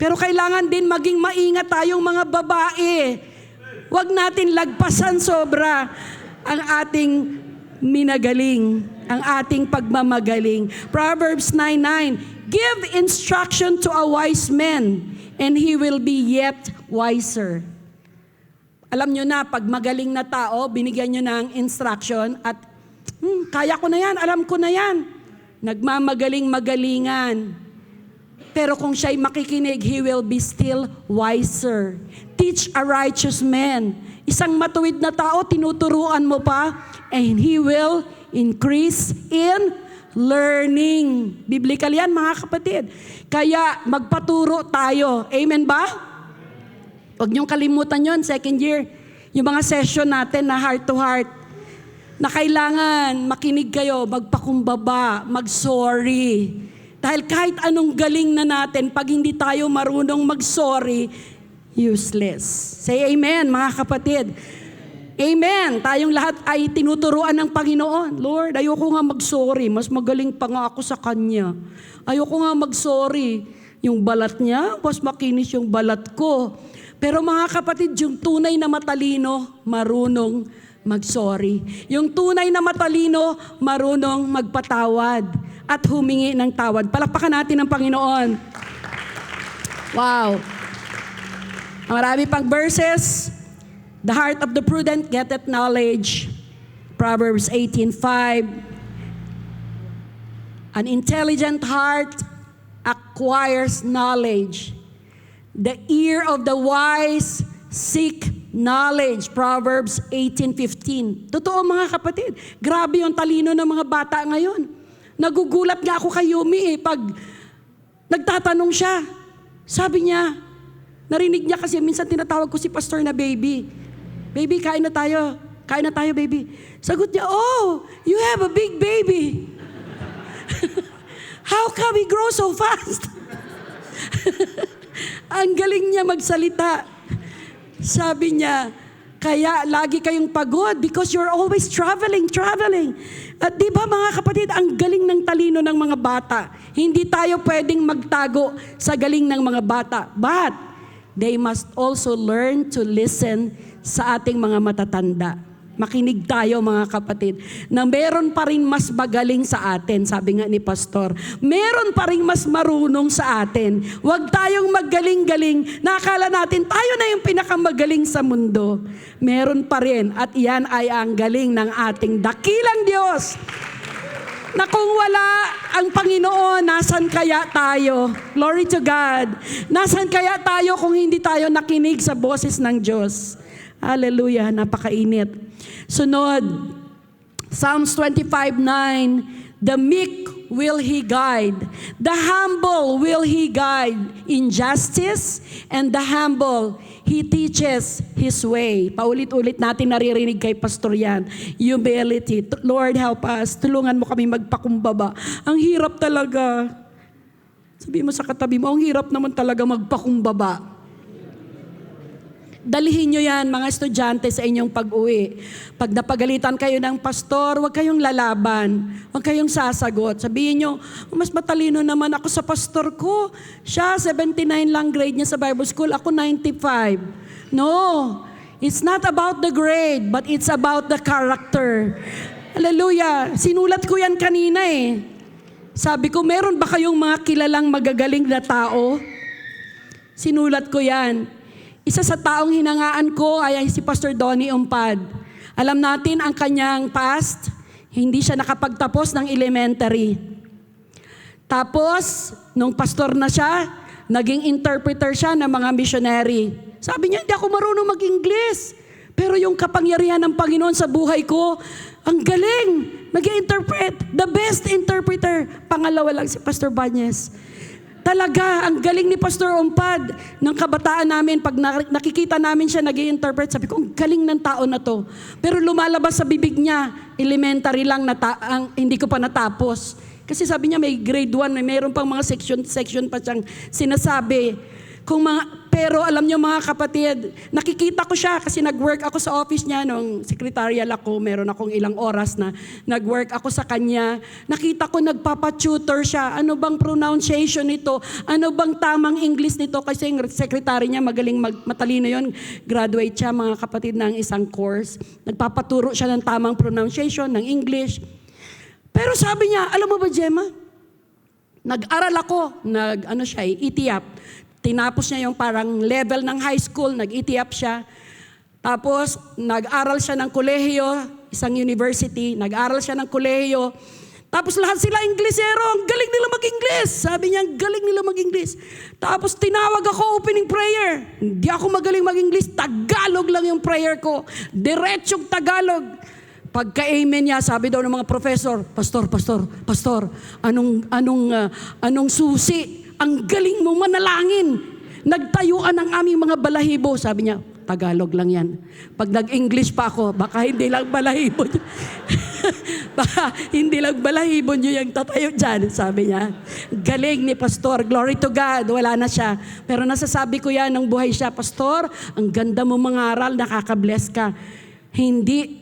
Pero kailangan din maging maingat tayong mga babae. Huwag natin lagpasan sobra ang ating minagaling, ang ating pagmamagaling. Proverbs 9:9, give instruction to a wise man, and he will be yet wiser. Alam nyo na, pag magaling na tao, binigyan nyo ng instruction at, kaya ko na yan, alam ko na yan. Nagmamagaling-magalingan. Pero kung siya'y makikinig, he will be still wiser. Teach a righteous man. Isang matuwid na tao, tinuturuan mo pa, and he will increase in learning. Biblical yan, mga kapatid. Kaya magpaturo tayo. Amen ba? Huwag niyong kalimutan yon, second year. Yung mga session natin na heart to heart, na kailangan makinig kayo, magpakumbaba, mag-sorry. Dahil kahit anong galing na natin, pag hindi tayo marunong mag-sorry, useless. Say amen, mga kapatid. Amen. Tayong lahat ay tinuturuan ng Panginoon. Lord, ayoko nga mag-sorry. Mas magaling pa nga ako sa Kanya. Ayoko nga mag-sorry. Yung balat niya, mas makinis yung balat ko. Pero mga kapatid, yung tunay na matalino, marunong mag-sorry. Yung tunay na matalino, marunong magpatawad at humingi ng tawad. Palakpakan natin ang Panginoon. Wow. Marami pang verses. The heart of the prudent getteth knowledge. Proverbs 18:5. An intelligent heart acquires knowledge. The ear of the wise seek knowledge. Proverbs 18:15. Totoo mga kapatid. Grabe yung talino ng mga bata ngayon. Nagugulat nga ako kay Yumi pag nagtatanong siya. Sabi niya, narinig niya kasi minsan tinatawag ko si pastor na baby. Baby, kain na tayo. Kain na tayo, baby. Sagot niya, oh, you have a big baby. How come he grow so fast? Ang galing niya magsalita. Sabi niya, Kaya lagi kayong pagod because you're always traveling. At di ba mga kapatid, ang galing ng talino ng mga bata. Hindi tayo pwedeng magtago sa galing ng mga bata. But they must also learn to listen sa ating mga matatanda. Makinig tayo mga kapatid, na meron pa rin mas magaling sa atin, sabi nga ni Pastor. Meron pa rin mas marunong sa atin. Huwag tayong maggaling-galing, nakakala natin tayo na yung pinakamagaling sa mundo. Meron pa rin, at iyan ay ang galing ng ating dakilang Diyos. Na kung wala ang Panginoon, nasan kaya tayo? Glory to God. Nasan kaya tayo kung hindi tayo nakinig sa boses ng Diyos? Hallelujah, napakainit. Sunod, Psalms 25:9, the meek will He guide, the humble will He guide in justice, and the humble He teaches His way. Paulit-ulit natin naririnig kay Pastor yan. Humility. Lord, help us. Tulungan mo kami magpakumbaba. Ang hirap talaga. Sabi mo sa katabi mo, ang hirap naman talaga magpakumbaba. Dalihin nyo yan, mga estudyante, sa inyong pag-uwi. Pag napagalitan kayo ng pastor, huwag kayong lalaban. Huwag kayong sasagot. Sabihin nyo, mas matalino naman ako sa pastor ko. Siya, 79 lang grade niya sa Bible School. Ako, 95. No, it's not about the grade, but it's about the character. Hallelujah. Sinulat ko yan kanina eh. Sabi ko, meron ba kayong mga kilalang magagaling na tao? Sinulat ko yan. Isa sa taong hinangaan ko ay si Pastor Donnie Umpad. Alam natin ang kanyang past, hindi siya nakapagtapos ng elementary. Tapos, nung pastor na siya, naging interpreter siya ng mga missionary. Sabi niya, hindi ako marunong mag-English. Pero yung kapangyarihan ng Panginoon sa buhay ko, ang galing. Nag-interpret. The best interpreter. Pangalawa lang si Pastor Banyes. Talaga, ang galing ni Pastor Umpad ng kabataan namin. Pag nakikita namin siya nag-i-interpret, sabi ko, ang galing ng tao na to. Pero lumalabas sa bibig niya, elementary lang, hindi ko pa natapos. Kasi sabi niya may grade 1, mayroon pang mga section pa siyang sinasabi. Pero alam niyo mga kapatid, nakikita ko siya kasi nag-work ako sa office niya nung secretarial ako, meron akong ilang oras na nag-work ako sa kanya. Nakita ko nagpapa-tutor siya. Ano bang pronunciation nito? Ano bang tamang English nito? Kasi yung secretary niya magaling matalino yon. Graduate siya mga kapatid ng isang course. Nagpapaturo siya ng tamang pronunciation ng English. Pero sabi niya, alam mo ba Gemma? Nag-aral ako, ETIAP. Tinapos niya yung parang level ng high school, nag-ETIAP siya. Tapos, nag-aral siya ng kolehiyo, isang university, nag-aral siya ng kolehiyo. Tapos lahat sila Inglesero, ang galing nila mag-Ingles. Sabi niya, ang galing nila mag-Ingles. Tapos tinawag ako opening prayer. Hindi ako magaling mag-Ingles, Tagalog lang yung prayer ko. Diretsong Tagalog. Pagka-amen niya, sabi daw ng mga professor, Pastor, anong susi? Ang galing mo manalangin. Nagtayuan ang aming mga balahibo. Sabi niya, Tagalog lang yan. Pag nag-English pa ako, baka hindi lang balahibo. Baka hindi lang balahibo niyo yung tatayo dyan. Sabi niya, galing ni Pastor. Glory to God. Wala na siya. Pero nasasabi ko yan nung buhay siya, Pastor, ang ganda mo mangaral, nakaka-bless ka. Hindi.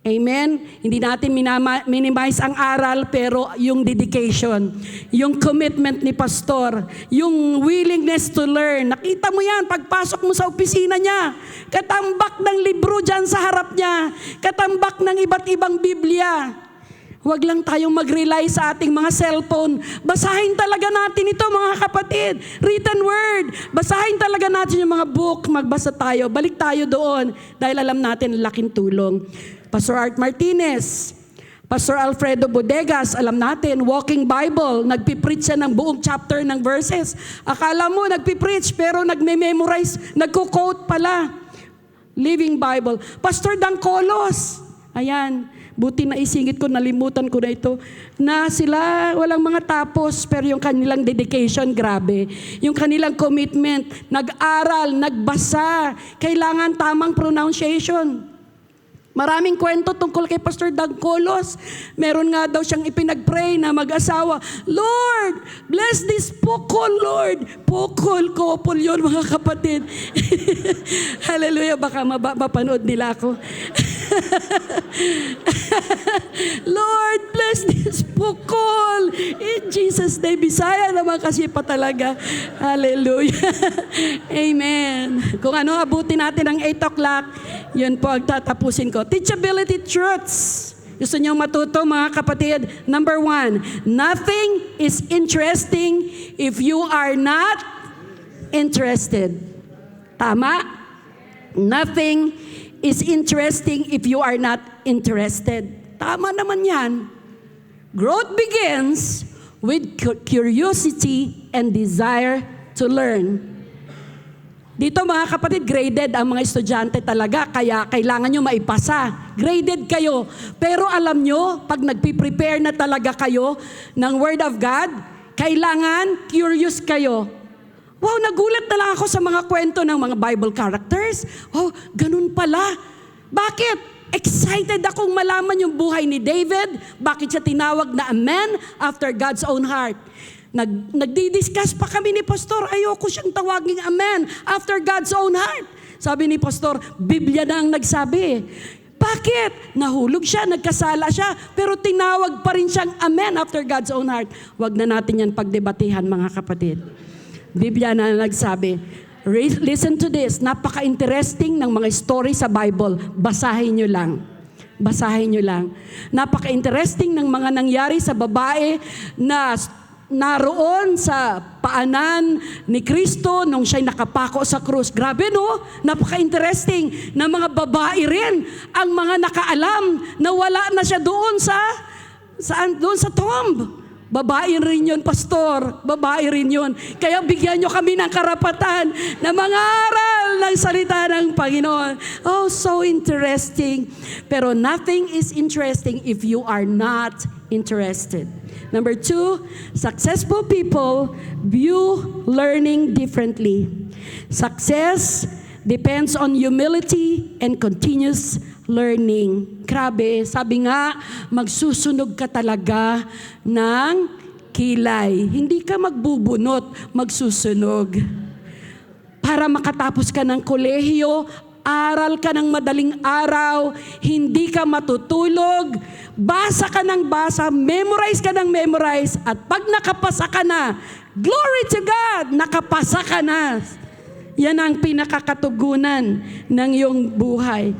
Amen? Hindi natin minimize ang aral, pero yung dedication, yung commitment ni Pastor, yung willingness to learn. Nakita mo yan, pagpasok mo sa opisina niya, katambak ng libro dyan sa harap niya, katambak ng iba't ibang Biblia. Huwag lang tayong mag-rely sa ating mga cellphone. Basahin talaga natin ito mga kapatid. Written word. Basahin talaga natin yung mga book. Magbasa tayo. Balik tayo doon dahil alam natin laking tulong. Pastor Art Martinez, Pastor Alfredo Bodegas, alam natin, Walking Bible, nagpipreach siya ng buong chapter ng verses. Akala mo nagpipreach pero nagme-memorize, nagko-quote pala. Living Bible. Pastor Dangcolos, ayan, buti na isingit ko, nalimutan ko na ito, na sila walang mga tapos, pero yung kanilang dedication, grabe. Yung kanilang commitment, nag-aral, nagbasa, kailangan tamang pronunciation. Maraming kwento tungkol kay Pastor Doug Colos. Meron nga daw siyang ipinag-pray na mag-asawa, Lord, bless this pukol, Lord. Pukol, couple yun, mga kapatid. Hallelujah, baka mapanood nila ako. Lord, bless this pukol. In Jesus' name, Bisaya naman kasi pa talaga. Hallelujah. Amen. Kung ano, abutin natin ang 8 o'clock, yun po ang tatapusin ko. Teachability truths. Gusto niyong matuto, mga kapatid? Number 1, nothing is interesting if you are not interested. Tama? Nothing is interesting if you are not interested. Tama naman yan. Growth begins with curiosity and desire to learn. Dito mga kapatid, graded ang mga estudyante talaga, kaya kailangan nyo maipasa. Graded kayo. Pero alam nyo, pag nagpiprepare na talaga kayo ng Word of God, kailangan curious kayo. Wow, nagulat na lang ako sa mga kwento ng mga Bible characters. Oh, ganun pala. Bakit? Excited akong malaman yung buhay ni David. Bakit siya tinawag na a man after God's own heart? Nagdi-discuss pa kami ni Pastor, ayoko siyang tawaging a man after God's own heart. Sabi ni Pastor, Biblia na ang nagsabi. Bakit? Nahulog siya, nagkasala siya, pero tinawag pa rin siyang a man after God's own heart. Huwag na natin yan pagdebatehan, mga kapatid. Biblia na nagsabi. Listen to this, napaka-interesting ng mga story sa Bible. Basahin nyo lang. Basahin nyo lang. Napaka-interesting ng mga nangyari sa babae na naroon sa paanan ni Kristo nung siya'y nakapako sa krus. Grabe no? Napaka-interesting na mga babae rin ang mga nakaalam na wala na siya doon doon sa tomb. Babae rin yun, Pastor. Babae rin yun. Kaya bigyan nyo kami ng karapatan na mangaral ng salita ng Panginoon. Oh, so interesting. Pero nothing is interesting if you are not interested. Number 2, successful people view learning differently. Success depends on humility and continuous learning. Grabe, sabi nga, magsusunog ka talaga ng kilay. Hindi ka magbubunot, magsusunog. Para makatapos ka ng kolehiyo, aral ka ng madaling araw, hindi ka matutulog, basa ka ng basa, memorize ka ng memorize, at pag nakapasa ka na, glory to God, nakapasa ka na. Yan ang pinakakatugunan ng iyong buhay.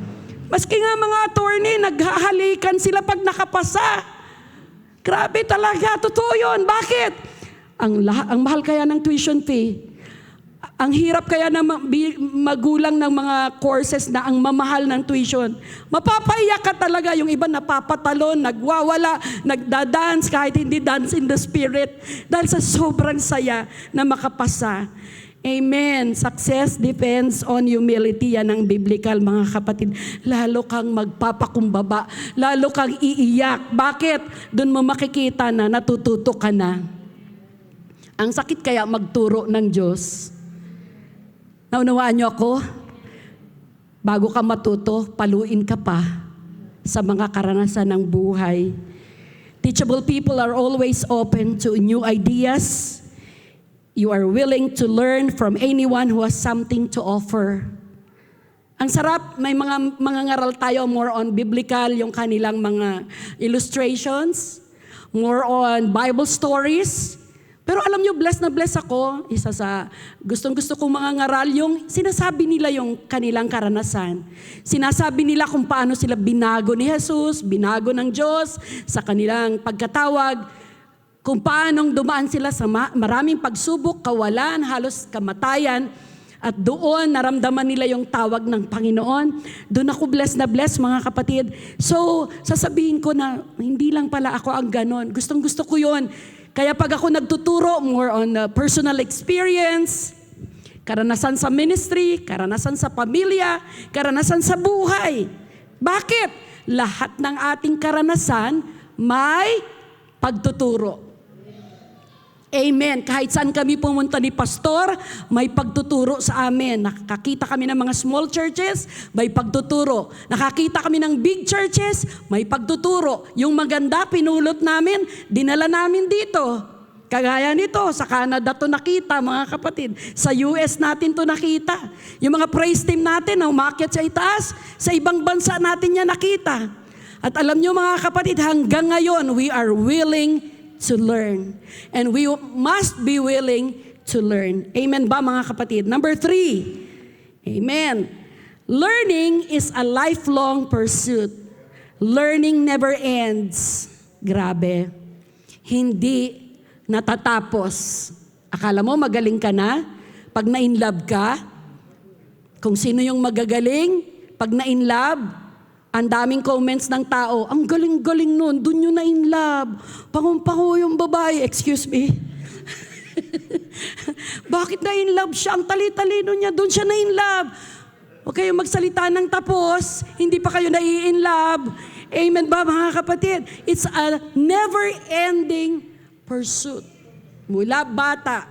Maski nga mga attorney, naghahalikan sila pag nakapasa. Grabe talaga, totoo yun. Bakit? Ang mahal kaya ng tuition fee. Ang hirap kaya na magulang ng mga courses na ang mamahal ng tuition. Mapapaiyak ka talaga. Yung iba napapatalon, nagwawala, nagda-dance kahit hindi dance in the spirit. Dahil sa sobrang saya na makapasa. Amen. Success depends on humility. Yan ang biblical, mga kapatid. Lalo kang magpapakumbaba. Lalo kang iiyak. Bakit? Doon mo makikita na natututo ka na. Ang sakit kaya magturo ng Diyos. Naunawaan niyo ako? Bago ka matuto, paluin ka pa sa mga karanasan ng buhay. Teachable people are always open to new ideas. You are willing to learn from anyone who has something to offer. Ang sarap, may mga ngaral tayo more on biblical, yung kanilang mga illustrations, more on Bible stories. Pero alam nyo, blessed na blessed ako. Isa sa gustong-gusto kong mga ngaral, yung sinasabi nila yung kanilang karanasan. Sinasabi nila kung paano sila binago ni Jesus, binago ng Diyos sa kanilang pagkatawag. Kung paanong dumaan sila sa maraming pagsubok, kawalan, halos kamatayan, at doon naramdaman nila yung tawag ng Panginoon. Doon ako blessed na blessed, mga kapatid. So, sasabihin ko na, hindi lang pala ako ang ganon. Gustong-gusto ko yun. Kaya pag ako nagtuturo, more on personal experience, karanasan sa ministry, karanasan sa pamilya, karanasan sa buhay. Bakit? Lahat ng ating karanasan may pagtuturo. Amen. Kahit saan kami pumunta ni Pastor, may pagtuturo sa amin. Nakakita kami ng mga small churches, may pagtuturo. Nakakita kami ng big churches, may pagtuturo. Yung maganda, pinulot namin, dinala namin dito. Kagaya nito, sa Canada to nakita, mga kapatid. Sa US natin to nakita. Yung mga praise team natin, na umakyat sa itaas, sa ibang bansa natin yan nakita. At alam nyo mga kapatid, hanggang ngayon, we are willing to learn. And we must be willing to learn. Amen ba mga kapatid? Number 3. Amen. Learning is a lifelong pursuit. Learning never ends. Grabe. Hindi natatapos. Akala mo magaling ka na? Pag na-inlove ka? Kung sino yung magagaling? Pag na-inlove, ang daming comments ng tao, ang galing-galing nun, dun yun na-inlove. Pangumpango yung babae, excuse me. Bakit na-inlove siya? Ang tali-talino niya, dun siya na-inlove. Huwag kayong magsalita ng tapos, hindi pa kayo na-i-inlove. Amen ba mga kapatid? It's a never-ending pursuit. Mula bata,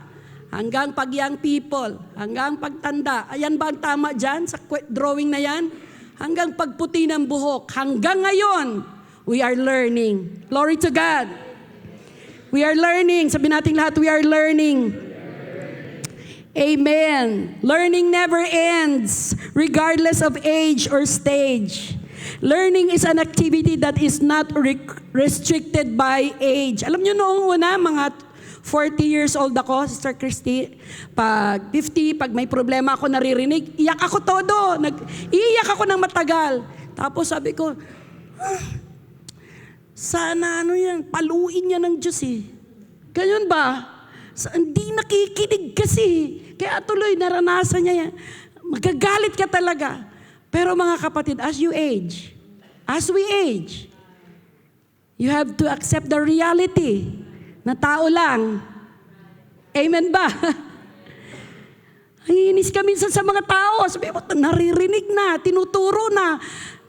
hanggang pag-young people, hanggang pagtanda. Ayan ba ang tama dyan sa drawing na yan? Hanggang pagputi ng buhok. Hanggang ngayon, we are learning. Glory to God. We are learning. Sabi natin lahat, we are learning. Amen. Learning never ends, regardless of age or stage. Learning is an activity that is not restricted by age. Alam nyo noong una, mga 40 years old ako, Sister Christy, pag 50, pag may problema ako naririnig, iyak ako todo. Iiyak ako ng matagal. Tapos sabi ko, sana yan, paluin niya ng Diyos eh. Ganyan ba? Hindi nakikinig kasi. Kaya tuloy, naranasan niya yan. Magagalit ka talaga. Pero mga kapatid, as we age, you have to accept the reality na tao lang. Amen ba? Ay, inis ka minsan sa mga tao. Sabi mo, naririnig na, tinuturo na.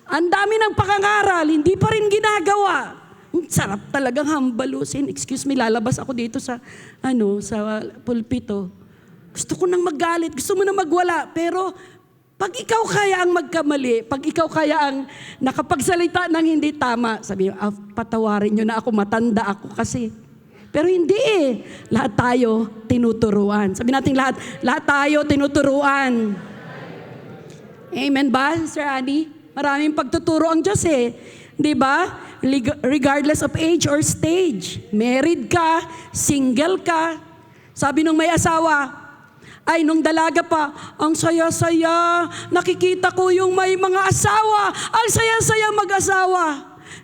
Ang dami ng pakangaral, hindi pa rin ginagawa. Ang sarap talagang hambalusin. Excuse me, lalabas ako dito sa pulpito. Gusto ko nang magalit, gusto mo nang magwala. Pero pag ikaw kaya ang magkamali, pag ikaw kaya ang nakapagsalita ng hindi tama, sabi mo, patawarin nyo na ako, matanda ako kasi. Pero hindi eh. Lahat tayo tinuturuan. Sabi natin lahat tayo tinuturuan. Amen ba, Sir Annie? Maraming pagtuturo ang Diyos eh. Di ba? Regardless of age or stage. Married ka, single ka. Sabi nung may asawa, ay, nung dalaga pa, ang saya-saya. Nakikita ko yung may mga asawa. Ang saya-saya mag-asawa.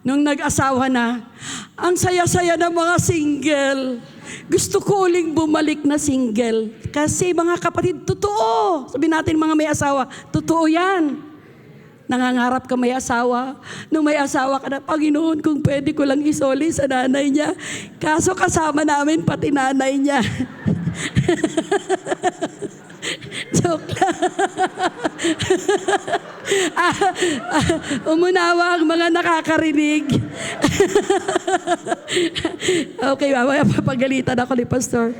Nung nag-asawa na, ang saya-saya ng mga single. Gusto ko uling bumalik na single. Kasi mga kapatid, totoo. Sabi natin mga may asawa, totoo yan. Nangangarap ka may asawa. Nung may asawa ka na, Panginoon, kung pwede ko lang isoli sa nanay niya. Kaso kasama namin pati nanay niya. Joke lang. Umunawa ang mga nakakarinig. Okay, mamaya papagalitan ako ni Pastor.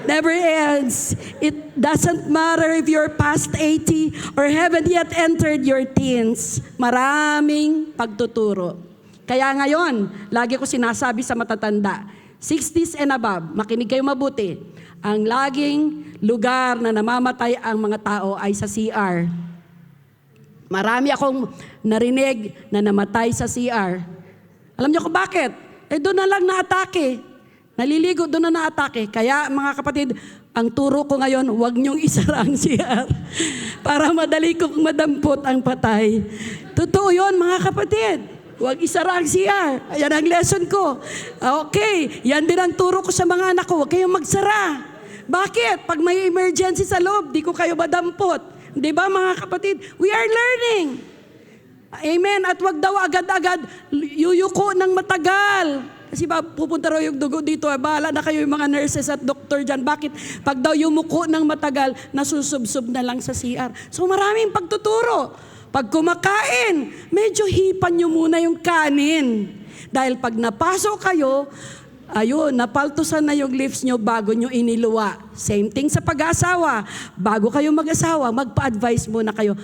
Never ends. It doesn't matter if you're past 80 or haven't yet entered your teens. Maraming pagtuturo. Kaya ngayon, lagi ko sinasabi sa matatanda, 60s and above, makinig kayo mabuti. Ang laging lugar na namamatay ang mga tao ay sa CR. Marami akong narinig na namatay sa CR. Alam niyo kung bakit? Doon na lang na-atake. Naliligo, doon na na-atake. Kaya mga kapatid, ang turo ko ngayon, huwag niyong isara ang CR para madali kong madampot ang patay. Totoo yun mga kapatid. Huwag isara ang CR. Ayan ang lesson ko. Okay, yan din ang turo ko sa mga anak ko. Huwag kayong magsara. Bakit? Pag may emergency sa loob, di ko kayo madampot. Di ba mga kapatid? We are learning. Amen. At wag daw agad-agad yuyuko ng matagal. Kasi pupunta raw yung dugo dito. Bahala na kayo yung mga nurses at doktor dyan. Bakit? Pag daw yumuko ng matagal, nasusubsob na lang sa CR. So maraming pagtuturo. Pag kumakain, medyo hipan nyo muna yung kanin. Dahil pag napasok kayo, ayun, napaltusan na yung lips nyo bago nyo iniluwa. Same thing sa pag-aasawa. Bago kayo mag-asawa, magpa-advise muna kayo.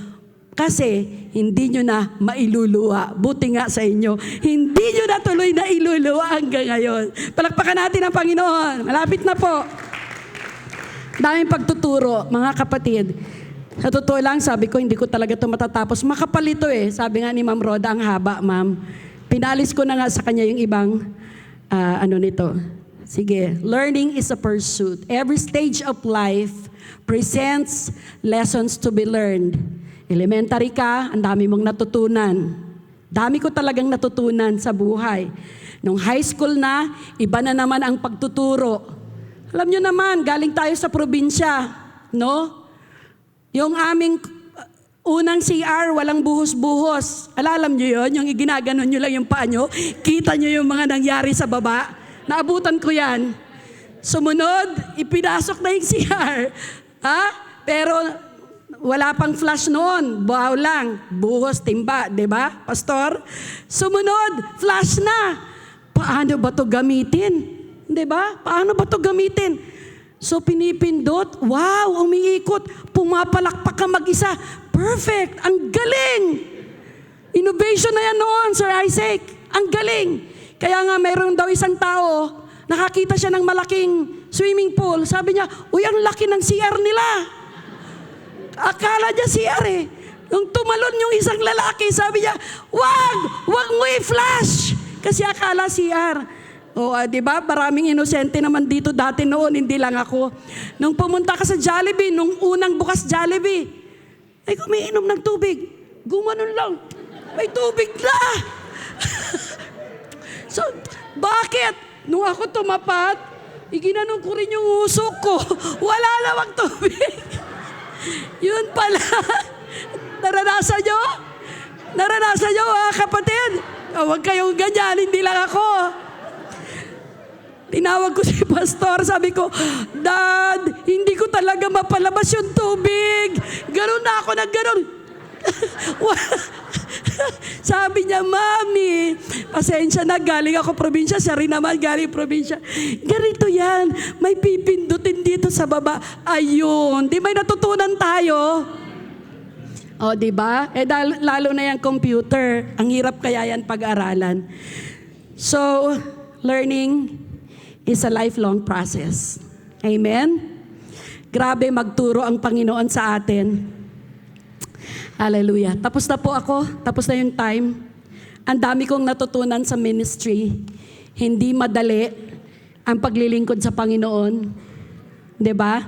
Kasi hindi nyo na mailuluwa. Buti nga sa inyo, hindi nyo na tuloy na iluluwa hanggang ngayon. Palakpakan natin ang Panginoon. Malapit na po. Daming pagtuturo, mga kapatid. Sa totoo lang, sabi ko, hindi ko talaga ito matatapos. Makapal ito eh. Sabi nga ni Ma'am Roda, ang haba, ma'am. Pinalis ko na nga sa kanya yung ibang nito. Sige, learning is a pursuit. Every stage of life presents lessons to be learned. Elementary ka, ang dami mong natutunan. Dami ko talagang natutunan sa buhay. Nung high school na, iba na naman ang pagtuturo. Alam nyo naman, galing tayo sa probinsya, no? Yung aming unang CR, walang buhos-buhos. Alam nyo yun? Yung ginaganon nyo lang yung paa nyo. Kita nyo yung mga nangyari sa baba. Naabutan ko yan. Sumunod, ipinasok na yung CR. Ha? Pero wala pang flash noon. Bahaw lang. Buhos, timba. Diba, Pastor? Sumunod, flash na. Paano ba to gamitin? Diba? Paano ba to gamitin? So pinipindot, wow, umiikot, pumapalakpak ka mag-isa. Perfect, ang galing. Innovation na yan noon, Sir Isaac. Ang galing. Kaya nga mayroon daw isang tao, nakakita siya ng malaking swimming pool. Sabi niya, uy, ang laki ng CR nila. Akala niya CR eh. Nung tumalon yung isang lalaki, sabi niya, wag mo i-flash. Kasi akala CR. Di ba? Maraming inosente naman dito dati noon, hindi lang ako. Nung pumunta ka sa Jollibee, nung unang bukas Jollibee, ay kumiinom ng tubig. Gumanon lang. May tubig na. So, bakit? Nung ako tumapat, iginanon ko rin yung usok ko. Wala namang tubig. Yun pala. Naranasan nyo? Naranasan nyo, mga kapatid? Huwag kayong ganyan, hindi lang ako. Tinawag ko si Pastor, sabi ko, Dad, hindi ko talaga mapalabas yung tubig. Ganon na ako na ganon. Sabi niya, Mami, pasensya na, galing ako probinsya, siya rin naman galing probinsya. Ganito yan, may pipindutin dito sa baba. Ayun, di may natutunan tayo? Di ba? Lalo na yung computer, ang hirap kaya yan pag-aralan. So, learning is a lifelong process. Amen? Grabe magturo ang Panginoon sa atin. Hallelujah. Tapos na po ako. Tapos na yung time. Ang dami kong natutunan sa ministry. Hindi madali ang paglilingkod sa Panginoon. Diba?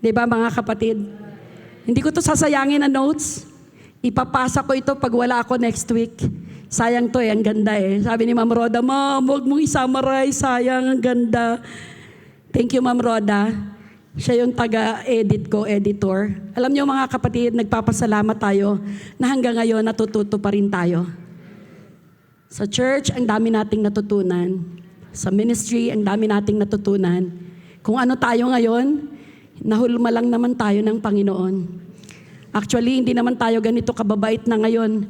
Diba mga kapatid? Hindi ko to sasayangin na notes. Ipapasa ko ito pag wala ako next week. Sayang to ang ganda eh. Sabi ni Ma'am Roda, Ma'am, huwag mong isummarize, sayang, ang ganda. Thank you, Ma'am Roda. Siya yung taga-edit ko, editor. Alam niyo mga kapatid, nagpapasalamat tayo na hanggang ngayon natututo pa rin tayo. Sa church, ang dami nating natutunan. Sa ministry, ang dami nating natutunan. Kung ano tayo ngayon, nahulma lang naman tayo ng Panginoon. Actually, hindi naman tayo ganito kababait na ngayon.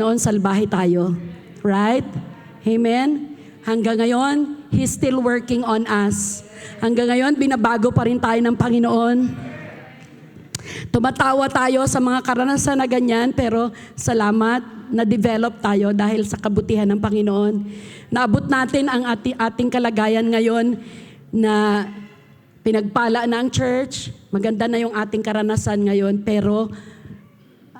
Noon, salbahe tayo. Right? Amen? Hanggang ngayon, He's still working on us. Hanggang ngayon, binabago pa rin tayo ng Panginoon. Tumatawa tayo sa mga karanasan na ganyan, pero salamat, na-develop tayo dahil sa kabutihan ng Panginoon. Naabot natin ang ating kalagayan ngayon na pinagpala na ang church. Maganda na yung ating karanasan ngayon, pero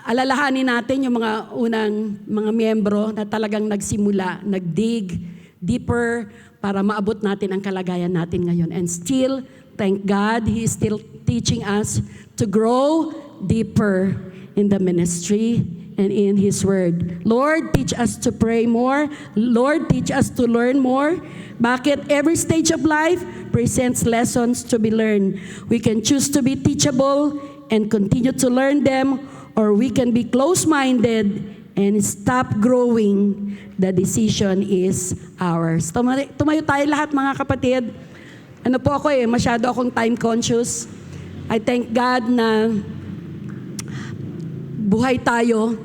alalahanin natin yung mga unang mga miyembro na talagang nagsimula, nagdig deeper para maabot natin ang kalagayan natin ngayon. And still, thank God, He is still teaching us to grow deeper in the ministry and in His Word. Lord, teach us to pray more. Lord, teach us to learn more. Bakit? Every stage of life presents lessons to be learned. We can choose to be teachable and continue to learn them, or we can be close-minded and stop growing. The decision is ours. Tumayo tayo lahat mga kapatid. Ano po ako masyado akong time conscious. I thank God na buhay tayo.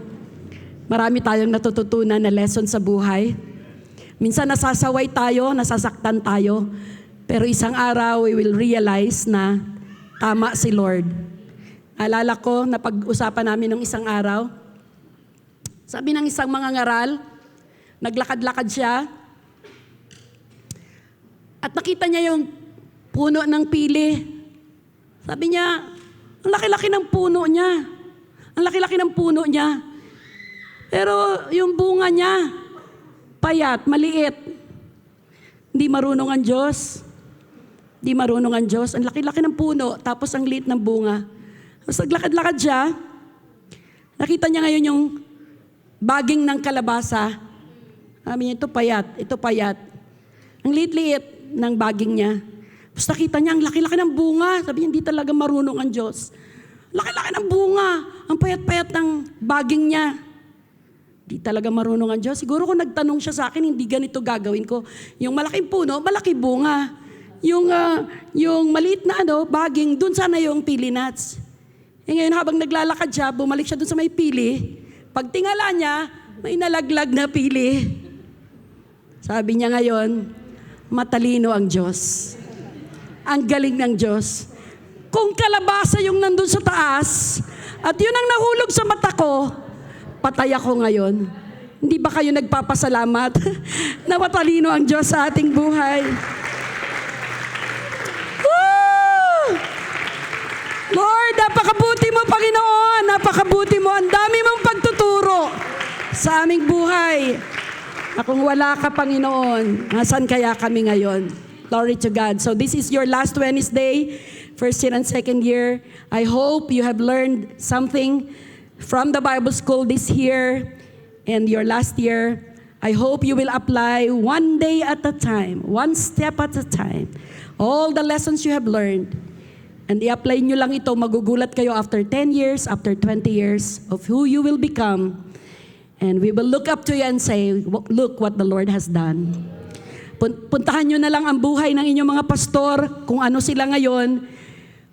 Marami tayong natututunan na lesson sa buhay. Minsan nasasaway tayo, nasasaktan tayo. Pero isang araw, we will realize na tama si Lord. Alala ko, napag-usapan namin ng isang araw. Sabi ng isang mangangaral, naglakad-lakad siya. At nakita niya yung puno ng pili. Sabi niya, ang laki-laki ng puno niya. Ang laki-laki ng puno niya. Pero yung bunga niya, payat, maliit. Hindi marunong ang Diyos. Hindi marunong ang Diyos. Ang laki-laki ng puno, tapos ang liit ng bunga. Tapos naglakad-lakad siya. Nakita niya ngayon yung baging ng kalabasa. Sabi niya, ito payat. Ang liit-liit ng baging niya. Tapos nakita niya, ang laki-laki ng bunga. Sabi niya, hindi talaga marunong ang Diyos. Laki-laki ng bunga. Ang payat-payat ng baging niya. Di talaga marunong ang Diyos. Siguro kung nagtanong siya sa akin, hindi ganito gagawin ko. Yung malaking puno, malaki bunga. Yung maliit na baging, dun sana yung pili nuts. E ngayon habang naglalakad siya, bumalik siya dun sa may pili. Pag tingala niya, may nalaglag na pili. Sabi niya ngayon, matalino ang Diyos. Ang galing ng Diyos. Kung kalabasa yung nandun sa taas, at yun ang nahulog sa mata ko, patay ako ngayon. Hindi ba kayo nagpapasalamat na matalino ang Diyos sa ating buhay? Woo! Lord, napakabuti mo, Panginoon. Napakabuti mo. Ang dami mong pagtuturo sa aming buhay. Na kung wala ka, Panginoon, nasan kaya kami ngayon? Glory to God. So this is your last Wednesday, first year and second year. I hope you have learned something from the Bible school this year and your last year. I hope you will apply one day at a time, one step at a time, all the lessons you have learned. And i-apply nyo lang ito, magugulat kayo after 10 years, after 20 years of who you will become. And we will look up to you and say, look what the Lord has done. Puntahan nyo na lang ang buhay ng inyong mga pastor, kung ano sila ngayon,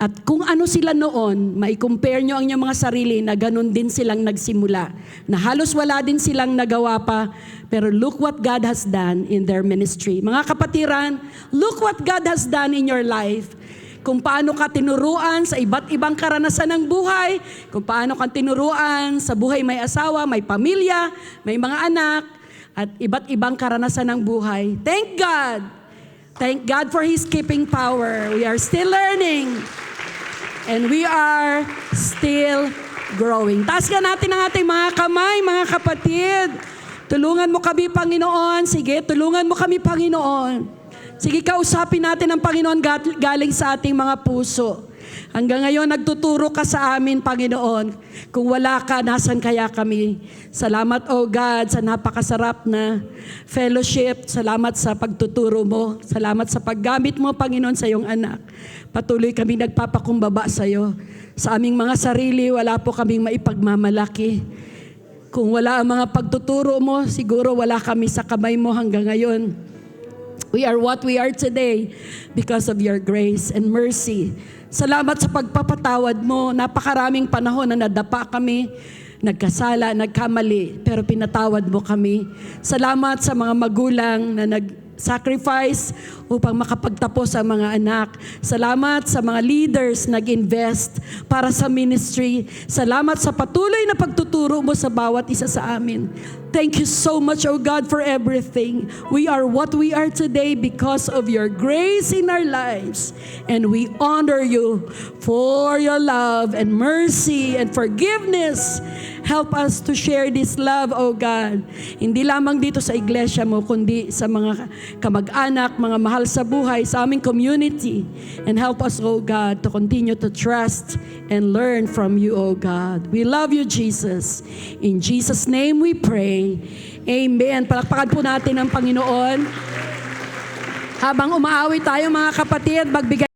at kung ano sila noon, mai-compare nyo ang inyong mga sarili na ganun din silang nagsimula. Na halos wala din silang nagawa pa, pero look what God has done in their ministry. Mga kapatiran, look what God has done in your life. Kung paano ka tinuruan sa iba't ibang karanasan ng buhay, kung paano ka tinuruan sa buhay may asawa, may pamilya, may mga anak, at iba't ibang karanasan ng buhay. Thank God! Thank God for His keeping power. We are still learning. And we are still growing. Taas ka natin ang ating mga kamay, mga kapatid. Tulungan mo kami, Panginoon. Sige, tulungan mo kami, Panginoon. Sige, kausapin natin ang Panginoon galing sa ating mga puso. Hanggang ngayon, nagtuturo ka sa amin, Panginoon. Kung wala ka, nasan kaya kami? Salamat, O God, sa napakasarap na fellowship. Salamat sa pagtuturo mo. Salamat sa paggamit mo, Panginoon, sa iyong anak. Patuloy kami nagpapakumbaba sa iyo. Sa aming mga sarili, wala po kaming maipagmamalaki. Kung wala ang mga pagtuturo mo, siguro wala kami sa kamay mo hanggang ngayon. We are what we are today because of your grace and mercy. Salamat sa pagpapatawad mo. Napakaraming panahon na nadapa kami, nagkasala, nagkamali, pero pinatawad mo kami. Salamat sa mga magulang na nag-sacrifice upang makapagtapos ang mga anak. Salamat sa mga leaders nag-invest para sa ministry. Salamat sa patuloy na pagtuturo mo sa bawat isa sa amin. Thank you so much, O God, for everything. We are what we are today because of your grace in our lives. And we honor you for your love and mercy and forgiveness. Help us to share this love, O God. Hindi lamang dito sa iglesia mo, kundi sa mga kamag-anak, mga mahal sa buhay, sa aming community. And help us, O God, to continue to trust and learn from you, O God. We love you, Jesus. In Jesus' name we pray. Amen. Palakpakan po natin ang Panginoon. Habang umaawit tayo, mga kapatid, magbigay